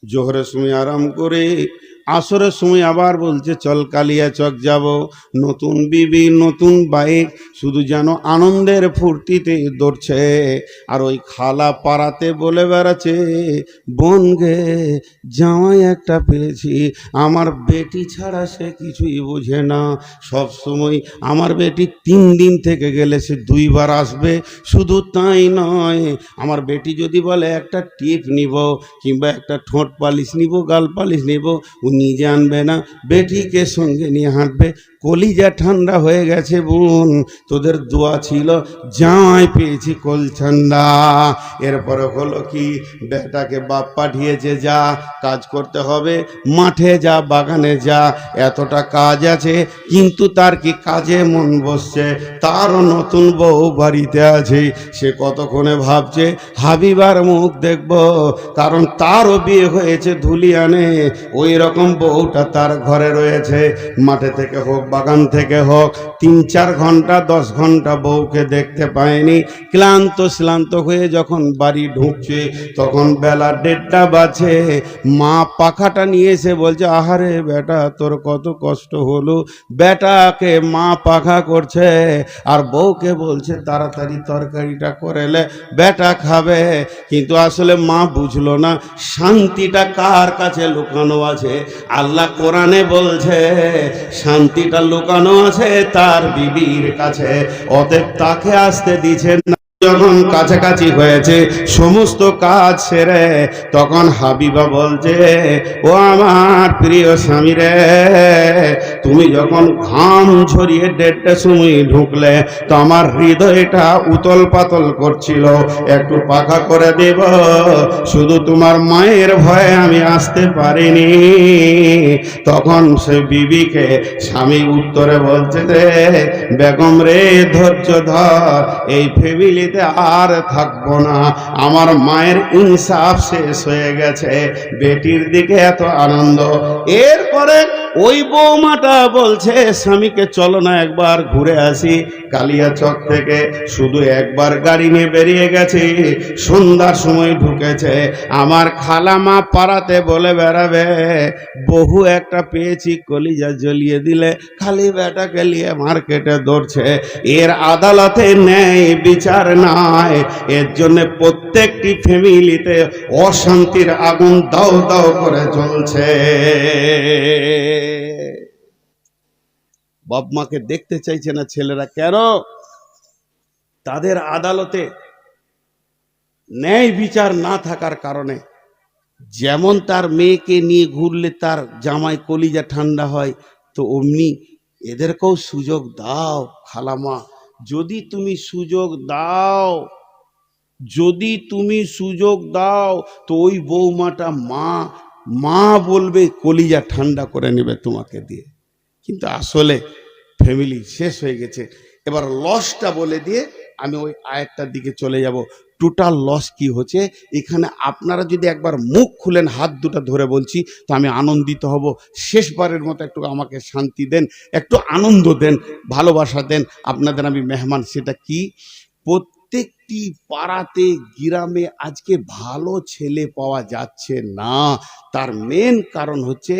জোহরের সময় আরাম করে আসরের সময় আবার বলছে চল কালিয়াচক যাব। নতুন বিবি, নতুন বাইক, শুধু যেন আনন্দের ফুর্তিতে দৌড়ছে। আর ওই খালা পাড়াতে বলে বেড়াচ্ছে, বোন গে জামাই একটা পেয়েছি, আমার বেটি ছাড়া সে কিছুই বোঝে না। সব সময় আমার বেটি 3 দিন থেকে গেলে সে 2 বার আসবে। শুধু তাই নয়, আমার বেটি যদি বলে একটা টিপ নিব, কিংবা একটা ঠোঁট পালিশ নিব, গাল পালিশ নিব, ও নিজে আনবে না, বেটিকে সঙ্গে নিয়ে হাঁটবে। কলিজা ঠান্ডা হয়ে গেছে বোন, তোদের দোয়া ছিল, জামাই পেয়েছি কল ঠান্ডা। এরপরে হলো কি, বেটাকে বাপ পাঠিয়েছে, যা কাজ করতে হবে, মাঠে যা, বাগানে যা, এতটা কাজ আছে। কিন্তু তার কি কাজে মন বসছে? তারও নতুন বউ বাড়িতে আছে, সে কতক্ষণে ভাবছে হাবিবার মুখ দেখব, কারণ তারও বিয়ে হয়েছে ধুলিয়ানে, ওই রকম বউটা তার ঘরে রয়েছে। মাঠে থেকে হোক বাগান থেকে হোক 3-4 ঘন্টা 10 ঘন্টা বউকে দেখতে পায়নি, ক্লান্ত হয়ে যখন বাড়ি ঢুকছে তখন বেলা 1:30 বাজে। মা পাখাটা নিয়ে এসে বলছে, আহারে বেটা তোর কত কষ্ট হলো। বেটাকে মা পাখা করছে আর বউকে বলছে তাড়াতাড়ি তরকারিটা করেলে বেটা খাবে। কিন্তু আসলে মা বুঝলো না শান্তিটা কার কাছে লুকানো আছে। আল্লাহ কোরআনে বলছে শান্তিটা লুকানো আছে তার বিবির কাছে, অতএব তাকে আসতে দিচ্ছেন না। যখন কাছাকাছি হয়েছে সমস্ত কাজ সেরে, তখন হাবিবা বলছে, ও আমার প্রিয় স্বামী রে, তুমি যখন ঘাম ঝরিয়ে 1:30টার সময় ঢুকলে তো আমার হৃদয়টা উতল পাতল করছিল, একটু পাখা করে দেব, শুধু তোমার মায়ের ভয়ে আমি আসতে পারিনি। তখন সে বিবিকে স্বামী উত্তরে বলছে, রে বেগম রে, ধৈর্য ধর, এই ফ্যামিলিতে আর থাকবো না, আমার মায়ের ইনসাফ শেষ হয়ে গেছে, বেটির দিকে এত আনন্দ। এরপরে ওই বৌমাটা বলছে স্বামীকে, চলো না একবার ঘুরে আসি কালিয়াচক থেকে। শুধু একবার গাড়ি নিয়ে বেরিয়ে গেছে, সন্ধ্যার সময় ঢুকেছে। আমার খালামা পাড়াতে বলে বেড়াবে, বহু একটা পেয়েছি কলিজা জ্বলিয়ে দিলে, খালি বেটাকে নিয়ে মার্কেটে দৌড়ছে। এর আদালতে ন্যায় বিচার নাই, এর জন্য প্রত্যেকটি ফ্যামিলিতে অশান্তির আগুন দাও দাও করে জ্বলছে। বাপ মাকে দেখতে চাইছে না ছেলেরা, কেন? তাদের আদালতে ন্যায় বিচার না থাকার কারণে। যেমন তার মেয়েকে নিয়ে ঘুরলে তার জামাই কলিজা ঠান্ডা হয়, তো অমনি এদেরকেও সুযোগ দাও খালামা। যদি তুমি সুযোগ দাও, যদি তুমি সুযোগ দাও, তো ওই বৌমাটা মা বলবে, কলিজা ঠান্ডা করে নেবে তোমাকে দিয়ে। কিন্তু আসলে ফ্যামিলি শেষ হয়ে গেছে। এবার লসটা বলে দিয়ে আমি ওই আয়াতটার দিকে চলে যাব। টোটাল লস কি হচ্ছে এখানে, আপনারা যদি একবার মুখ খুলেন, হাত দুটো ধরে বলছি, তো আমি আনন্দিত হব। শেষবারের মতো একটু আমাকে শান্তি দেন, একটু আনন্দ দেন, ভালোবাসা দেন। আপনাদের আমি মেহমান। সেটা কি? প্রত্যেকটি পাড়াতে গ্রামে আজকে ভালো ছেলে পাওয়া যাচ্ছে না। তার মেন কারণ হচ্ছে,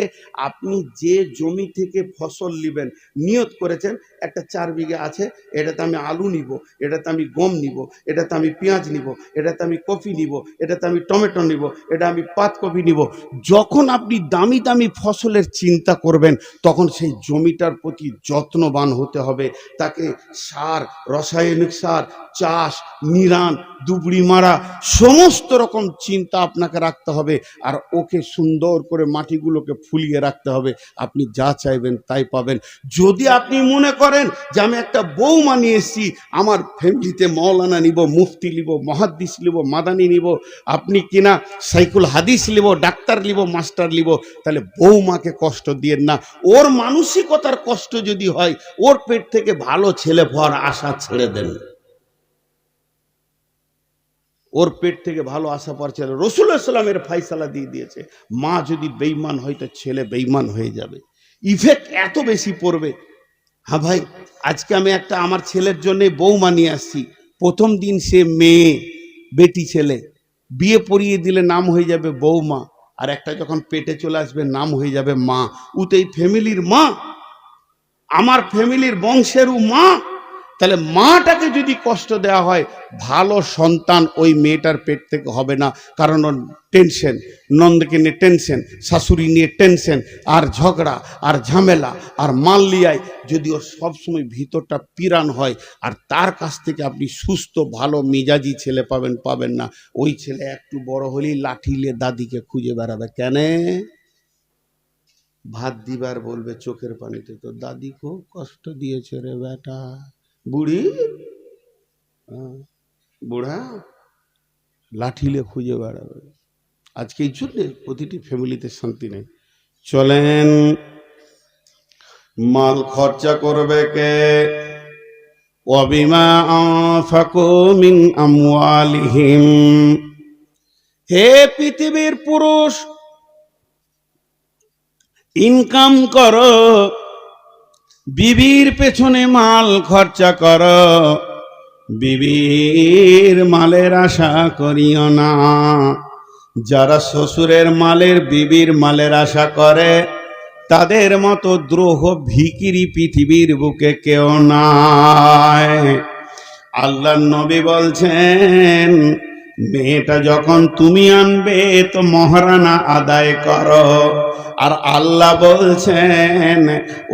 আপনি যে জমি থেকে ফসল নেবেন, নিয়ত করেছেন একটা 4 বিঘা আছে, এটাতে আমি আলু নিব, এটাতে আমি গম নিব, এটাতে আমি পেঁয়াজ নিব, এটাতে আমি কফি নিব, এটাতে আমি টমেটো নিব, এটা আমি পাতকপি নিব। যখন আপনি দামি দামি ফসলের চিন্তা করবেন, তখন সেই জমিটার প্রতি যত্নবান হতে হবে। তাকে সার, রাসায়নিক সার, চাষ, নিরান, দুবড়ি মারা, সমস্ত রকম চিন্তা আপনাকে রাখতে হবে। আর ওকে সুন্দর করে মাটিগুলোকে ফুলিয়ে রাখতে হবে। আপনি যা চাইবেন তাই পাবেন। যদি আপনি মনে করেন যে আমি একটা বৌমা নিয়ে এসেছি, আমার ফ্যামিলিতে মৌলানা নিব, মুফতি নিব, মহাদ্দিস নিব, মাদানি নিব, আপনি কিনা সাইকুল হাদিস নিব, ডাক্তার নিব, মাস্টার নিব, তাহলে বৌমাকে কষ্ট দিয়েন না। ওর মানসিকতার কষ্ট যদি হয়, ওর পেট থেকে ভালো ছেলে হওয়ার আশা ছেড়ে দেন। ওর পেট থেকে ভালো আশা পাওয়ার ছেলে রাসূলুল্লাহ সাল্লাল্লাহু আলাইহি ওয়াসাল্লামের ফায়সালা দিয়ে দিয়েছে। মা যদি বেঈমান হয়, তো ছেলে বেঈমান হয়ে যাবে, ইফেক্ট এত বেশি পড়বে। হ্যাঁ ভাই, আজকে আমি একটা আমার ছেলের জন্য বৌমা নিয়ে আসছি। প্রথম দিন সে মেয়ে, বেটি ছেলে, বিয়ে পড়িয়ে দিলে নাম হয়ে যাবে বৌমা, আর একটা যখন পেটে চলে আসবে নাম হয়ে যাবে মা। উতেই ফ্যামিলির মা, আমার ফ্যামিলির বংশের মা। তাহলে মাটাকে যদি কষ্ট দেওয়া হয়, ভালো সন্তান ওই মেয়েটার পেট থেকে হবে না। কারণ ওর টেনশন, নন্দকে নিয়ে টেনশন, শাশুড়ি নিয়ে টেনশন, আর ঝগড়া আর ঝামেলা আর মাল্লিয়ায়, যদি ওর সবসময় ভিতরটা পিরান হয়, আর তার কাছ থেকে আপনি সুস্থ ভালো মেজাজি ছেলে পাবেন না। ওই ছেলে একটু বড় হলেই লাঠি নিয়ে দাদিকে খুঁজে বেড়াবে। কেন? ভাত দিবার বলবে চোখের পানিতে, তো দাদি খুব কষ্ট দিয়েছে রে বেটা। বুড়ি, বুড়া লাঠিলে খুঁজে বেড়াবে। আজকে এই জন্যে প্রতিটি ফ্যামিলিতে শান্তি নেই। চলেন, মাল খরচা করবে কে? ওয়াবিমা আনফাকু মিন আমওয়ালিহিম। হে পৃথিবীর পুরুষ, ইনকাম করো, বিবির পেছনে মাল খরচা করো, বিবির মালের আশা করিও না। যারা শ্বশুরের মালের বিবির মালের আশা করে তাদের মতো দ্রোহ ভিখিরি পৃথিবীর বুকে কেউ নাই। আল্লাহর নবী বলছেন, মেয়েটা যখন তুমি আনবে তো মহারানা আদায় করো। আর আল্লাহ বলছেন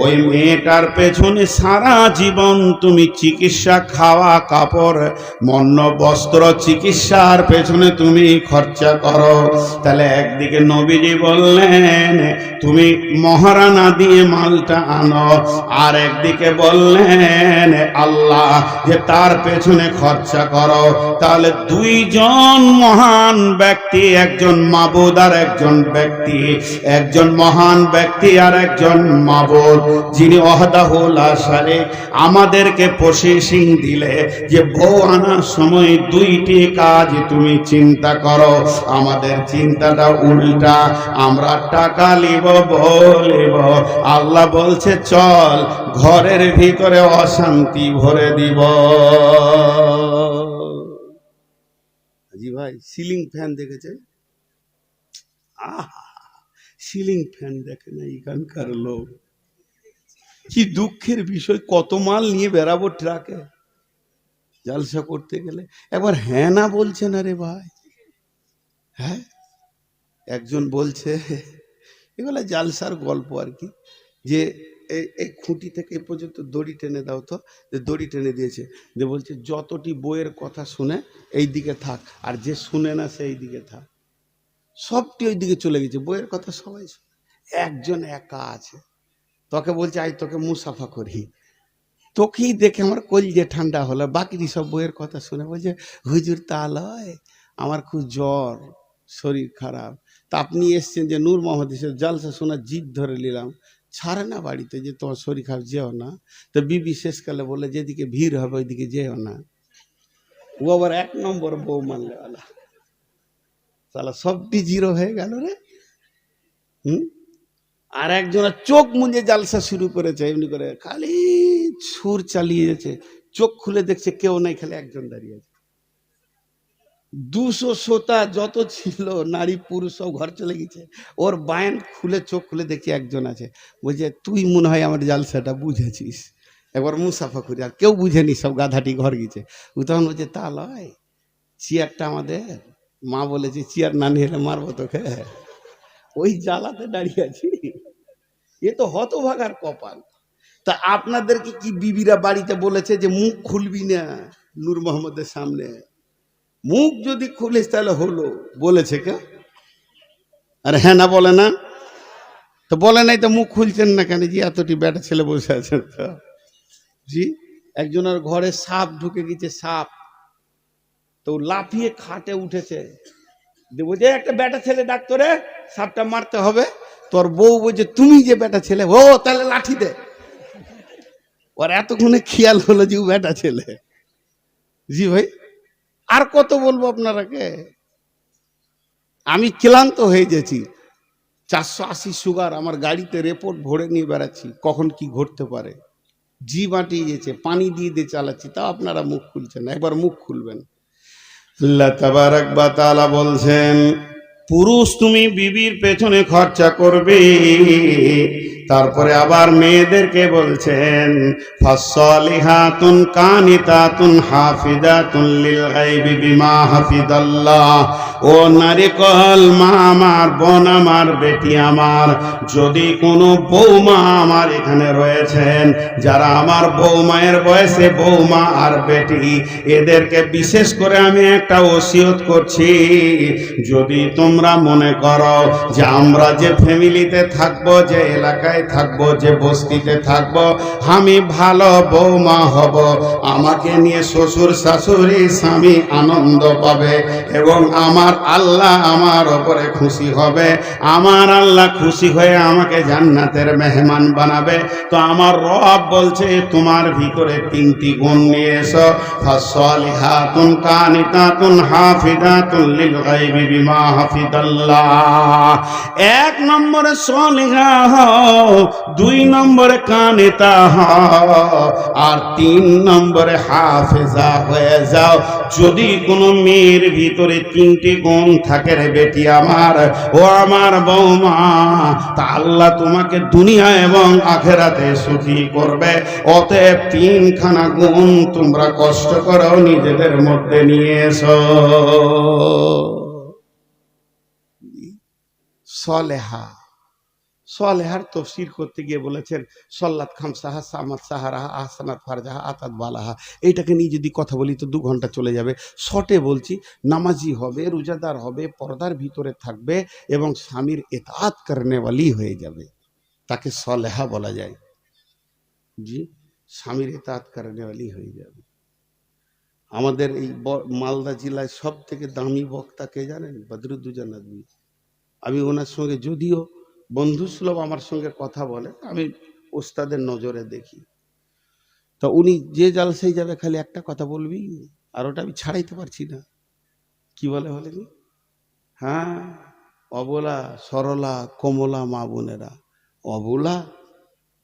ওই মেয়েটার পেছনে সারা জীবন তুমি চিকিৎসা, খাওয়া, কাপড়, মন্য, বস্ত্র, চিকিৎসার পেছনে তুমি খরচা করো। তাহলে একদিকে নবীজি বললেন তুমি মহারানা দিয়ে মালটা আনো, আর একদিকে বললেন আল্লাহ যে তার পেছনে খরচা করো। তাহলে দুইজন মহান ব্যক্তি, একজন মাবুদ আর একজন ব্যক্তি, একজন মহান ব্যক্তি আর একজন মাবুদ, যিনি ওয়াহদাহু লা শারীক, আমাদেরকে পজিশন দিলে যে বউ আনার সময় দুইটি কাজ তুমি চিন্তা করো। আমাদের চিন্তাটা উল্টা, আমরা টাকা লিব, বলিব। আল্লাহ বলছে চল ঘরের ভিতরে অশান্তি ভরে দিব। জি ভাই, সিলিং ফ্যান দেখেছেন? সিলিং ফ্যান দেখে না এখানকার লোক। কি দুঃখের বিষয়, কত মাল নিয়ে বেড়াবো ট্রাকে জালসা করতে গেলে, একবার হ্যাঁ না বলছে না রে ভাই। হ্যাঁ, একজন বলছে, এগুলো জালসার গল্প আর কি, যে এই খুঁটি থেকে এ পর্যন্ত দড়ি টেনে দাও তো, দড়ি টেনে দিয়েছে, যে বলছে যতটি বইয়ের কথা শুনে এই দিকে থাক, আর যে শুনে না সেই দিকে থাক। সবটি ওই দিকে চলে গেছে, বইয়ের কথা সবাই, একজন একা আছে। তোকে বলছে আই তোকে মুসাফা করি, তোকেই দেখে আমার কলিজে ঠান্ডা হলো। বাকি সব বইয়ের কথা শুনে বলছে হুজুর তা লয়, আমার খুব জ্বর, শরীর খারাপ। তা আপনি এসছেন যে নূর মোহাম্মদ জালসা শোনার জিদ ধরে নিলাম, ছাড়ে না বাড়িতে যে তোমার শরীর খারাপ, যেও না। তো বিবি শেষকালে বলে যেদিকে ভিড় হবে ওইদিকে যেও না। ও আবার 1 নম্বর বউ মানলে আলা, তাহলে সবটি জিরো হয়ে গেল রে। আর একজনের চোখ মুজে জালসা শুরু করেছে, এমনি করে খালি সুর চালিয়ে যাচ্ছে, চোখ খুলে দেখছে কেউ নাই, খালি একজন দাঁড়িয়ে আছে। 200 শ্রোতা যত ছিল নারী পুরুষ সব ঘর চলে গেছে, ওর বায়ান খুলে চোখ খুলে দেখি একজন আছে। বলছে তুই মনে হয় আমার জালসাটা বুঝেছিস, একবার মুসাফা করি। আর কেউ বুঝেনি, সব গাধাটি ঘর গেছে। ও তখন বলছে তা লয়, চেয়ারটা আমাদের, মা বলেছে চেয়ার না নিয়ে মারবো তোকে, ওই জ্বালাতে দাঁড়িয়ে আছি। এ তো হতভাগার কপাল। তা আপনাদেরকে কি বিবিরা বাড়িতে বলেছে যে মুখ খুলবি না নূর মোহাম্মদের সামনে? মুখ যদি খুলিস তাহলে হলো, বলেছে কে? আর হ্যাঁ না বলে না? তো বলে নাই তো মুখ খুলছেন না কেন? জি এতটি বেটা ছেলে বসে আছেন তো। জি, একজনের ঘরে সাপ ঢুকে গেছে, সাপ, তো লাফিয়ে খাটে উঠেছে, বলছে একটা বেটা ছেলে ডাক্তারে, সাপটা মারতে হবে। তোর বউ বলছে তুমি যে বেটা ছেলে, ও তাহলে লাঠি দে। ওর এতক্ষণে খেয়াল হলো যে ও বেটা ছেলে। জি ভাই, আর কত বলবো আপনারাকে, আমি ক্লান্ত হয়ে গেছি। 480 সুগার, আমার গাড়িতে রিপোর্ট ভরে নিয়ে বেড়াচ্ছি, কখন কি ঘটতে পারে। জি বাটিয়ে গেছে, পানি দিয়ে দিয়ে চালাচ্ছি, তাও আপনারা মুখ খুলছেন না। একবার মুখ খুলবেন। আল্লাহ তাবারক ওয়া তাআলা বলছেন পুরুষ তুমি বিবির পেছনে খরচা করবে। তারপরে আবার মেয়েদেরকে বলছেন ফাসসালিহাতুন কানিতাতুন হাফিজাতুন লিল গায়বি বিমা হাফিজাল্লাহ। ও নারীকল মা আমার, বোন আমার, বেটি আমার, যদি কোনো বৌমা আমার এখানে রয়েছেন যারা আমার বৌমায়ের বয়সে বৌমা আর বেটি, এদেরকে বিশেষ করে আমি একটা ওসিয়ত করছি, যদি তোমরা মনে করো যে আমরা যে ফ্যামিলিতে থাকবো, যে এলাকায় থাকবো, যে বস্তিতে থাকবো, আমি ভালো বৌমা হব, আমাকে নিয়ে শ্বশুর শাশুড়ি স্বামী আনন্দ পাবে এবং আমার আল্লাহ আমার ওপরে খুশি হবে, আমার আল্লাহ খুশি হয়ে আমাকে জান্নাতের মেহমান বানাবে, তো আমার রব বলছে তোমার ভিতরে 3টি গুণ নিয়ে এসো। ফাসসালিহাতুন কানিতাতুন হাফিজাতুন লিল গায়বি বিমা হাফিজাল্লাহ। 1 নম্বরে সলিহা হও, হও, 2 নম্বরে কানেতা হও, আর 3 নম্বরে হাফেজা হয়ে যাও। যদি কোনো মেয়ের ভিতরে 3টে গুণ থাকে রে বেটি আমার, ও আমার বৌমা, তা আল্লাহ তোমাকে দুনিয়া এবং আখেরাতে সুখী করবে। অতএব 3খানা গুণ তোমরা কষ্ট করো নিজেদের মধ্যে নিয়ে এসো। সলেহা, সলেহার তফসির করতে গিয়ে বলেছেন সল্লাত খামসাহা, সামাত সাহারাহা, আহসানাত ফারজাহা, আতাত বালাহা। এইটাকে নিয়ে যদি কথা বলি তো 2 ঘন্টা চলে যাবে। শর্টে বলছি, নামাজি হবে, রোজাদার হবে, পর্দার ভিতরে থাকবে এবং স্বামীর ইতাআত করনেওয়ালি হয়ে যাবে, তাকে সলেহা বলা যায়। জি, স্বামীর ইতাআত করনেওয়ালি হয়ে যাবে। আমাদের এই মালদা জেলায় সব থেকে দামি বক্তা কে জানেন? বদরুদ্দোজা নদভী। আমি ওনার সঙ্গে যদিও বন্ধুসুলভ আমার সঙ্গে কথা বলে, আমি ওস্তাদের নজরে দেখি, তো উনি যে জালসায় যাবে খালি একটা কথা বলবি, আর ওটা আমি ছাড়াইতে পারছি না। কি বলে বলেনি? হ্যাঁ, অবলা সরলা কমলা মা বোনেরা, অবলা,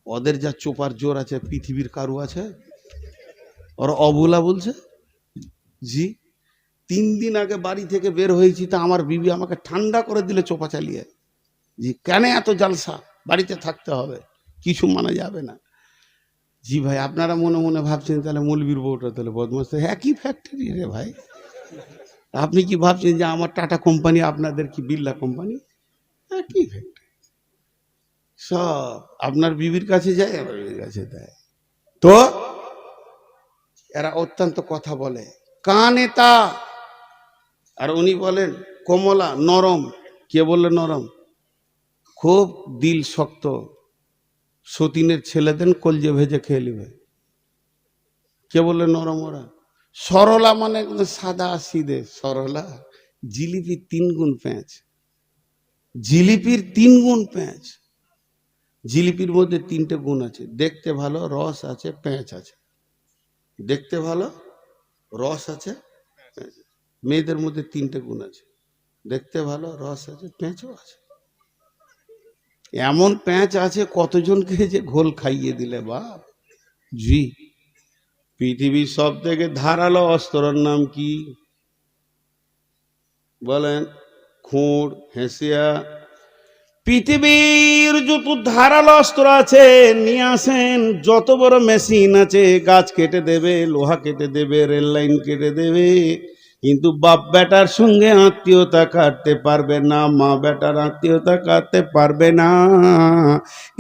ওদের যা চোপার জোর আছে পৃথিবীর কারু আছে, ওরা অবলা বলছে। জি, 3 দিন আগে বাড়ি থেকে বের হয়েছি, তা আমার বিবি আমাকে ঠান্ডা করে দিলে চোপা চালিয়ে। জি, কেন এত জালসা, বাড়িতে থাকতে হবে, কিছু মানা যাবে না। জি ভাই, আপনারা মনে মনে ভাবছেন তাহলে মৌলবীর বউটা তাহলে বদমাশ। একই ফ্যাক্টরি রে ভাই। আপনি কি ভাবছেন যে আমার টাটা কোম্পানি, আপনাদের কি বিড়লা কোম্পানি? একই ফ্যাক্টরি, সব আপনার বিবির কাছে যায়, আমার বিবির কাছে দেয়। তো এরা অত্যন্ত কথা বলে, কানেতা, আর উনি বলেন কমলা, নরম। কে বললে নরম? খুব দিল শক্ত, সতীনের ছেলে দেন কলজে ভেজে খেয়ে নিবে। কে বললে নরম? ওরা সরলা, মানে সাদা সিধে সরলা। জিলিপির 3 গুণ পেঁচ, জিলিপির 3 গুণ পেঁচ। জিলিপির মধ্যে 3টে গুণ আছে, দেখতে ভালো, রস আছে, পেঁচ আছে। দেখতে ভালো, রস আছে, মেয়েদের মধ্যে 3টে গুণ আছে, দেখতে ভালো, রস আছে, পেঁচও আছে। এমন পেঁচ আছে কতজনকে যে ঘোল খাইয়ে দিলে বাপ। জি, পৃথিবীর সব থেকে ধারালো অস্ত্রের নাম কি বলেন? খুঁড়, হেঁসিয়া। পৃথিবীর যত ধারালো অস্ত্র আছে নিয়ে আসেন, যত বড় মেশিন আছে, গাছ কেটে দেবে, লোহা কেটে দেবে, রেল লাইন কেটে দেবে, কিন্তু বাপ বেটার সঙ্গে আত্মীয়তা কাটতে পারবে না, মা বেটার আত্মীয়তা কাটতে পারবে না।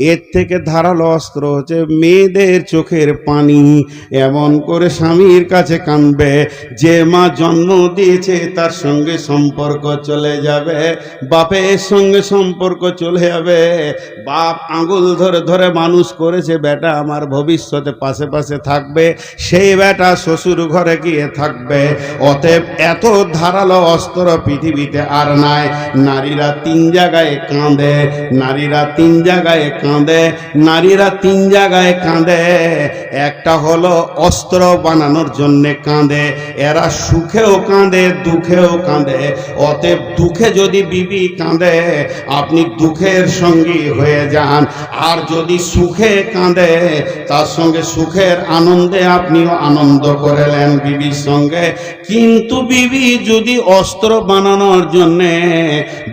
এর থেকে ধারালো অস্ত্র হচ্ছে মেয়েদের চোখের পানি। এমন করে স্বামীর কাছে কাঁদবে, যে মা জন্ম দিয়েছে তার সঙ্গে সম্পর্ক চলে যাবে, বাপের সঙ্গে সম্পর্ক চলে যাবে। বাপ আঙুল ধরে ধরে মানুষ করেছে, বেটা আমার ভবিষ্যতে পাশে পাশে থাকবে, সেই বেটা শ্বশুর ঘরে গিয়ে থাকবে। অতএব এত ধারালো অস্ত্র পৃথিবীতে আর নাই। নারীরা 3 জায়গায় কাঁদে, নারীরা 3 জায়গায় কাঁদে, নারীরা 3 জায়গায় কাঁদে। একটা হলো অস্ত্র বানানোর জন্য কাঁদে, এরা সুখেও কাঁদে, দুঃখেও কাঁদে। অতএব দুঃখে যদি বিবি কাঁদে, আপনি দুঃখের সঙ্গী হয়ে যান, আর যদি সুখে কাঁদে, তার সঙ্গে সুখের আনন্দে আপনিও আনন্দ করেলেন বিবির সঙ্গে। কিন্তু বিবি যদি অস্ত্র বানানোর জন্যে,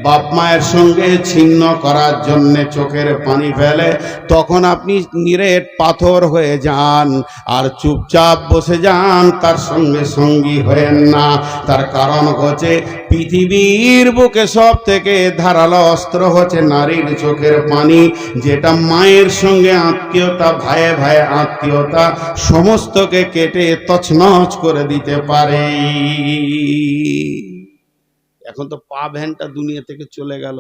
বাপ মায়ের সঙ্গে ছিন্ন করার জন্যে চোখের পানি ফেলে, তখন আপনি নিরেট পাথর হয়ে যান আর চুপচাপ বসে যান, তার সঙ্গে সঙ্গী হয়েন না। তার কারণ হচ্ছে পৃথিবীর বুকে সব থেকে ধারালো অস্ত্র হচ্ছে নারীর চোখের পানি, যেটা মায়ের সঙ্গে আত্মীয়তা, ভাইয়ে ভাইয়ে আত্মীয়তা সমস্তকে কেটে তছনছ করে দিতে পারে। এখন তো পা ভ্যানটা দুনিয়া থেকে চলে গেল।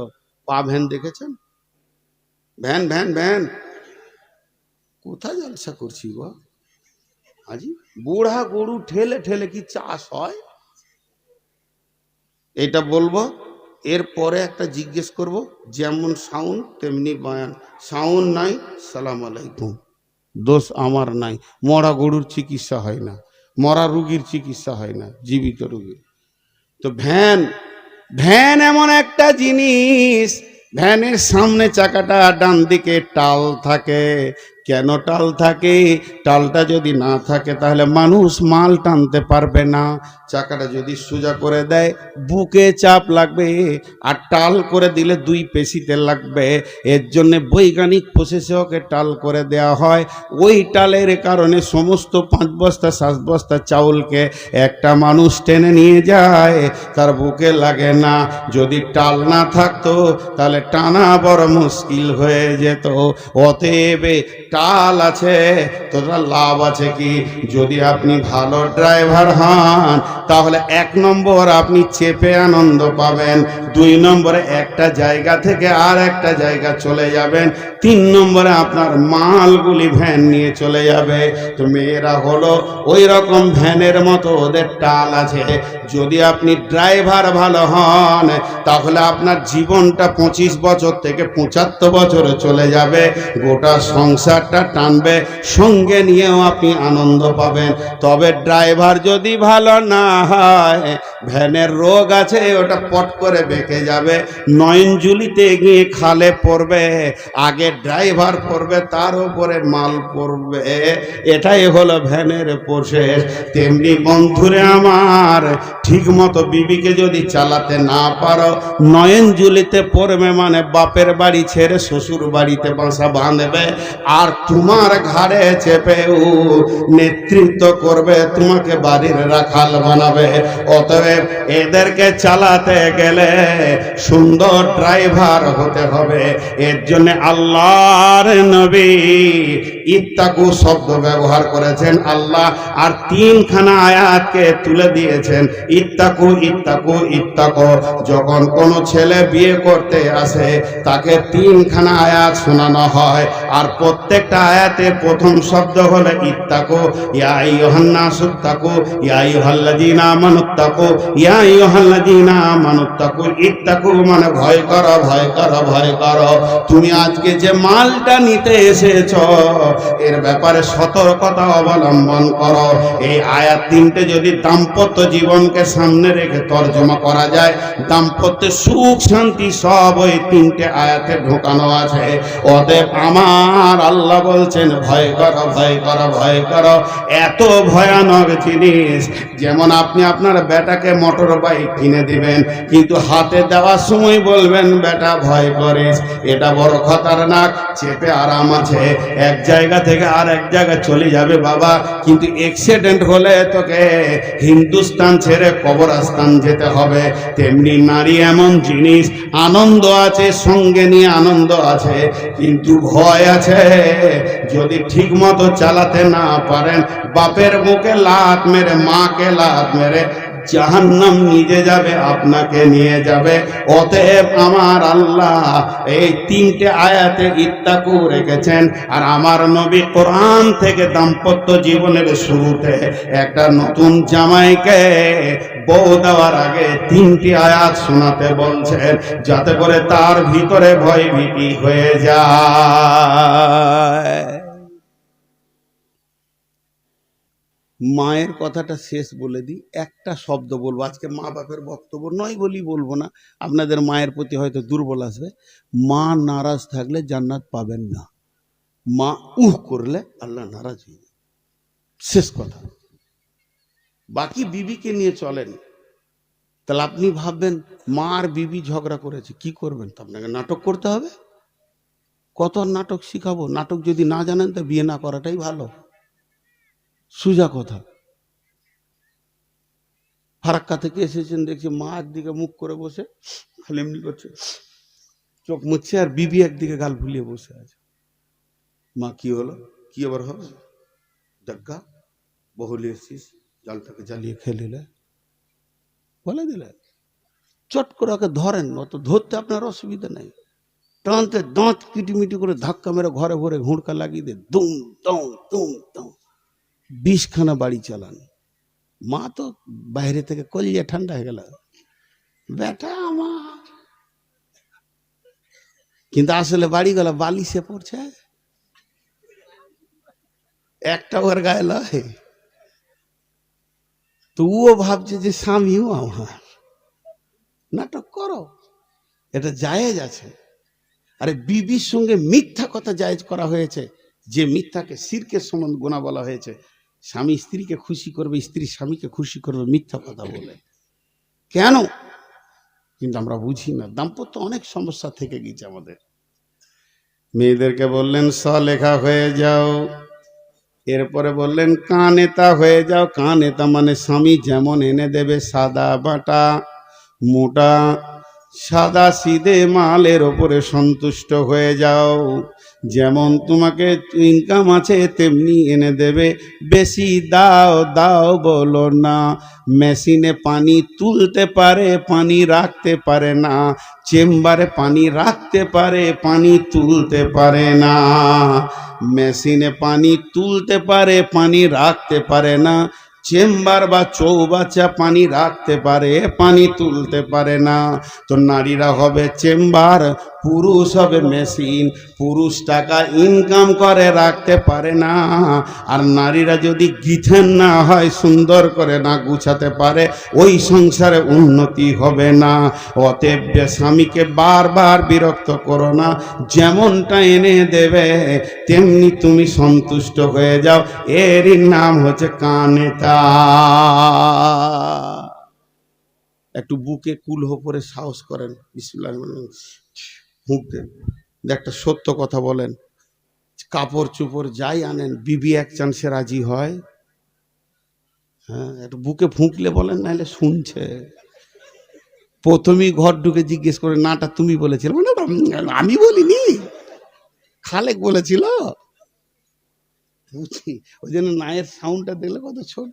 পা ভ্যান দেখেছেন? ভ্যান ভ্যান ভ্যান, কোথায় জলসা করছি গো আজি? বুড়া গরু ঠেলে ঠেলে কি চাষ হয়? এটা বলবো, এরপরে একটা জিজ্ঞেস করব, যেমন সাউন্ড তেমনি বয়ান। সাউন্ড নাই, সালাম আলাইকুম। দোষ আমার নাই। মরা গরুর চিকিৎসা হয় না, মরা রুগীর চিকিৎসা হয় না, জীবিত রুগীর। তো ভ্যান, ভ্যান এমন একটা জিনিস, ভ্যানের সামনে চাকাটা ডান দিকে টাল থাকে। কেন টাল থাকে? টালটা যদি না থাকে তাহলে মানুষ মাল টানতে পারবে না। চাকাটা যদি সোজা করে দেয় বুকে চাপ লাগবে, আর টাল করে দিলে দুই পেশিতে লাগবে। এর জন্য বৈজ্ঞানিক প্রসেসে ওকে টাল করে দেওয়া হয়। ওই টালের কারণে সমস্ত 5 বস্তা 7 বস্তা চাউলকে একটা মানুষ টেনে নিয়ে যায়, তার বুকে লাগে না। যদি টাল না থাকতো তাহলে টানা বড় মুশকিল হয়ে যেত। অতএব টাল আছে তোরা লাভ আছে কি? যদি আপনি ভালো ড্রাইভার হন তাহলে 1 নম্বর আপনি চেপে আনন্দ পাবেন, 2 নম্বরে একটা জায়গা থেকে আর একটা জায়গা চলে যাবেন, 3 নম্বরে আপনার মালগুলি ভ্যান নিয়ে চলে যাবে। তো মেয়েরা হলো ওই রকম ভ্যানের মতো, ওদের টাল আছে। যদি আপনি ড্রাইভার ভালো হন তাহলে আপনার জীবনটা 25 বছর থেকে 75 বছরে চলে যাবে। গোটা সংসারটা টানবে, সঙ্গে নিয়েও আপনি আনন্দ পাবেন। তবে ড্রাইভার যদি ভালো না হয়, ভ্যানের রোগ আছে, ওটা পট করে বেঁকে যাবে, নয়নজুলিতে গিয়ে খালে পড়বে, আগে ড্রাইভার পড়বে তার উপরে মাল পড়বে। এটাই হলো ভ্যানের প্রসেস। তেমনি বন্ধুরে আমার, ঠিক মতো বিবিকে যদি চালাতে না পারো, নয়নজুলিতে পড়বে মানে বাপের বাড়ি ছেড়ে শ্বশুর বাড়িতে বাসা বাঁধবে, আর তোমার ঘাড়ে চেপেও নেতৃত্ব করবে, তোমাকে বাড়ির রাখাল বানাবে। অতএব এদেরকে চালাতে গেলে সুন্দর ড্রাইভার হতে হবে। এর জন্য আল্লাহর নবী ইত্তাকু শব্দ ব্যবহার করেছেন আল্লাহ, আর 3খানা আয়াতকে তুলে দিয়েছেন, ইত্তাকু ইত্তাকু ইত্তাকু। যখন কোনো ছেলে বিয়ে করতে আসে তাকে 3খানা আয়াত শোনানো হয়, আর প্রত্যেকটা আয়াতের প্রথম শব্দ হলো ইত্তাকু। ইয়া আইয়ুহান নাসুত্তাকু, ইয়া আইয়ুহাল্লাযীনা আমানুত্তাকু, ইয়া আইয়ুহাল্লাযীনা আমানুত্তাকু। ইত্তাকু মানে ভয় করো, ভয় করো, ভয় করো। তুমি আজকে যে মালটা নিতে এসেছো এর ব্যাপারে সতর্কতা অবলম্বন করো। এই আয়াত 3টে যদি দাম্পত্য জীবনকে সামনে রেখে তর্জমা করা যায়, দাম্পত্যের সুখ শান্তি সব ওই 3টে আয়াতে ঢোকানো আছে। অতএব আমার আল্লাহ বলছেন ভয় করো, ভয় করো, ভয় করো। এত ভয়ানক জিনিস, যেমন আপনি আপনার বেটাকে মোটর বাইক কিনে দিবেন, কিন্তু হাতে দেওয়ার সময় বলবেন বেটা ভয় করিস, এটা বড় খতরনাক, চেপে আরাম আছে, এক জায়গা থেকে আর এক জায়গায় চলে যাবে বাবা, কিন্তু অ্যাক্সিডেন্ট হলে তোকে হিন্দুস্তান ছেড়ে কবরস্থান যেতে হবে। তেমনি নারী এমন জিনিস, আনন্দ আছে সঙ্গে নিয়ে আনন্দ আছে, কিন্তু ভয় আছে। যদি ঠিক মতো চালাতে না পারেন, বাপের মুখে লাত মেরে, মাকে লাত মেরে জাহান্নাম নিজে যাবে, আপনাকে নিয়ে যাবে। অতএব আমার আল্লাহ এই 3টে আয়াতে ইত্তাকু রেখেছেন। আর আমার নবী কোরআন থেকে দাম্পত্য জীবনের শুরুতে একটা নতুন জামাইকে বউ দেওয়ার আগে 3টি আয়াত শোনাতে বলছেন, যাতে করে তার ভিতরে ভয় ভীতি হয়ে যায়। মায়ের কথাটা শেষ বলে দিই, একটা শব্দ বলবো, আজকে মা বাপের বক্তব্য নয় বলি বলবো না, আপনাদের মায়ের প্রতি হয়তো দুর্বল আসবে। মা নারাজ থাকলে জান্নাত পাবেন না, মা করলে আল্লাহ নারাজ হয়ে যাবে, শেষ কথা। বাকি বিবিকে নিয়ে চলেন, তাহলে আপনি ভাববেন মা আর বিবি ঝগড়া করেছে, কি করবেন? তো আপনাকে নাটক করতে হবে। কত নাটক শিখাবো? নাটক যদি না জানেন তো বিয়ে না করাটাই ভালো, সোজা কথা। ফারাক্কা থেকে এসেছেন, দেখছি মা একদিকে মুখ করে বসে খালি এমনি করছে, চোখ মুছছে, আর বিবি একদিকে গাল ফুলিয়ে বসে আছে। মা কি হলো? কি আবার হবে? ডাক্কা বহুলি এসছিস, জালটাকে জ্বালিয়ে খেলিলে বলে দিলে, চট করে ওকে ধরেন, অত ধরতে আপনার অসুবিধা নেই, টানতে দাঁত কিটিমিটি করে ধাক্কা মেরে ঘরে ভরে ঘুঁড়কা লাগিয়ে দে, দুম দম দুম দম, 20খানা বাড়ি চালান। মা তো বাইরে থেকে কলিয়ে ঠান্ডা হয়ে গেল, বেটা আমার, কিন্তু আসলে বাড়ি গেল বালিশে পড়ছে, একটা ওর গায়ে লয়। তো ও ভাবছে যে স্বামীও আমার। নাটক করো, এটা জায়েজ আছে, আরে বিবির সঙ্গে মিথ্যা কথা জায়েজ করা হয়েছে, যে মিথ্যাকে শিরকের সমান গুনাহ বলা হয়েছে। স্বামী স্ত্রীকে খুশি করবে, স্ত্রী স্বামীকে খুশি করবে মিথ্যা কথা বলে, কেন? কিন্তু আমরা বুঝি না, দাম্পত্য অনেক সমস্যা থেকে গেছে আমাদের। মেয়েদেরকে বললেন সলেখা হয়ে যাও, এরপরে বললেন কানেতা হয়ে যাও। কানেতা মানে স্বামী যেমন এনে দেবে সাদা বাটা মোটা সাদা সিধে মালের ওপরে সন্তুষ্ট হয়ে যাও। যেমন তোমাকে ইনকাম আছে তেমনি এনে দেবে, বেশি দাও দাও বলো না। মেশিনে পানি তুলতে পারে, পানি রাখতে পারে না। চেম্বারে পানি রাখতে পারে, পানি তুলতে পারে না। মেশিনে পানি তুলতে পারে, পানি রাখতে পারে না। চেম্বার বা চৌবাচ্চা পানি রাখতে পারে, পানি তুলতে পারে না। তো নারীরা হবে চেম্বার, পুরুষ হবে মেশিন। পুরুষ টাকা ইনকাম করে রাখতে পারে না, আর নারীরা যদি গিঠেন না হয়, সুন্দর করে না গুছাতে পারে, ওই সংসারে উন্নতি হবে না। অতএব স্বামীকে বারবার বিরক্ত করো না, যেমনটা এনে দেবে তেমনি তুমি সন্তুষ্ট হয়ে যাও। এরই নাম হচ্ছে কানেতা। একটু বুকে কুলহ করে সাহস করেন, বিসমিল্লাহ ফুঁক দেন, একটা সত্য কথা বলেন। কাপড় চোপড় যাই আনেন, বিবি এক চান্সে রাজি হয়? হ্যাঁ, একটু বুকে ফুঁকলে বলেন, নাহলে শুনছে। প্রথমেই ঘর ঢুকে জিজ্ঞেস করে, নাটা তুমি বলেছিলে? মানে আমি বলিনি, খালেক বলেছিল। বুঝছি, ওই জন্য নায়ের সাউন্ডটা দেখলে কত ছোট।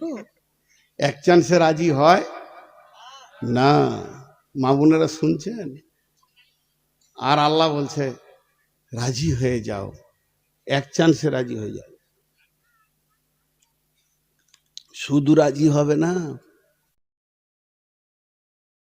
এক চান্সে রাজি হয় না। মা বোনেরা শুনছেন? আর আল্লাহ বলছে রাজি হয়ে যাও, এক চান্সে রাজি হয়ে যাও। শুধু রাজি হবে না,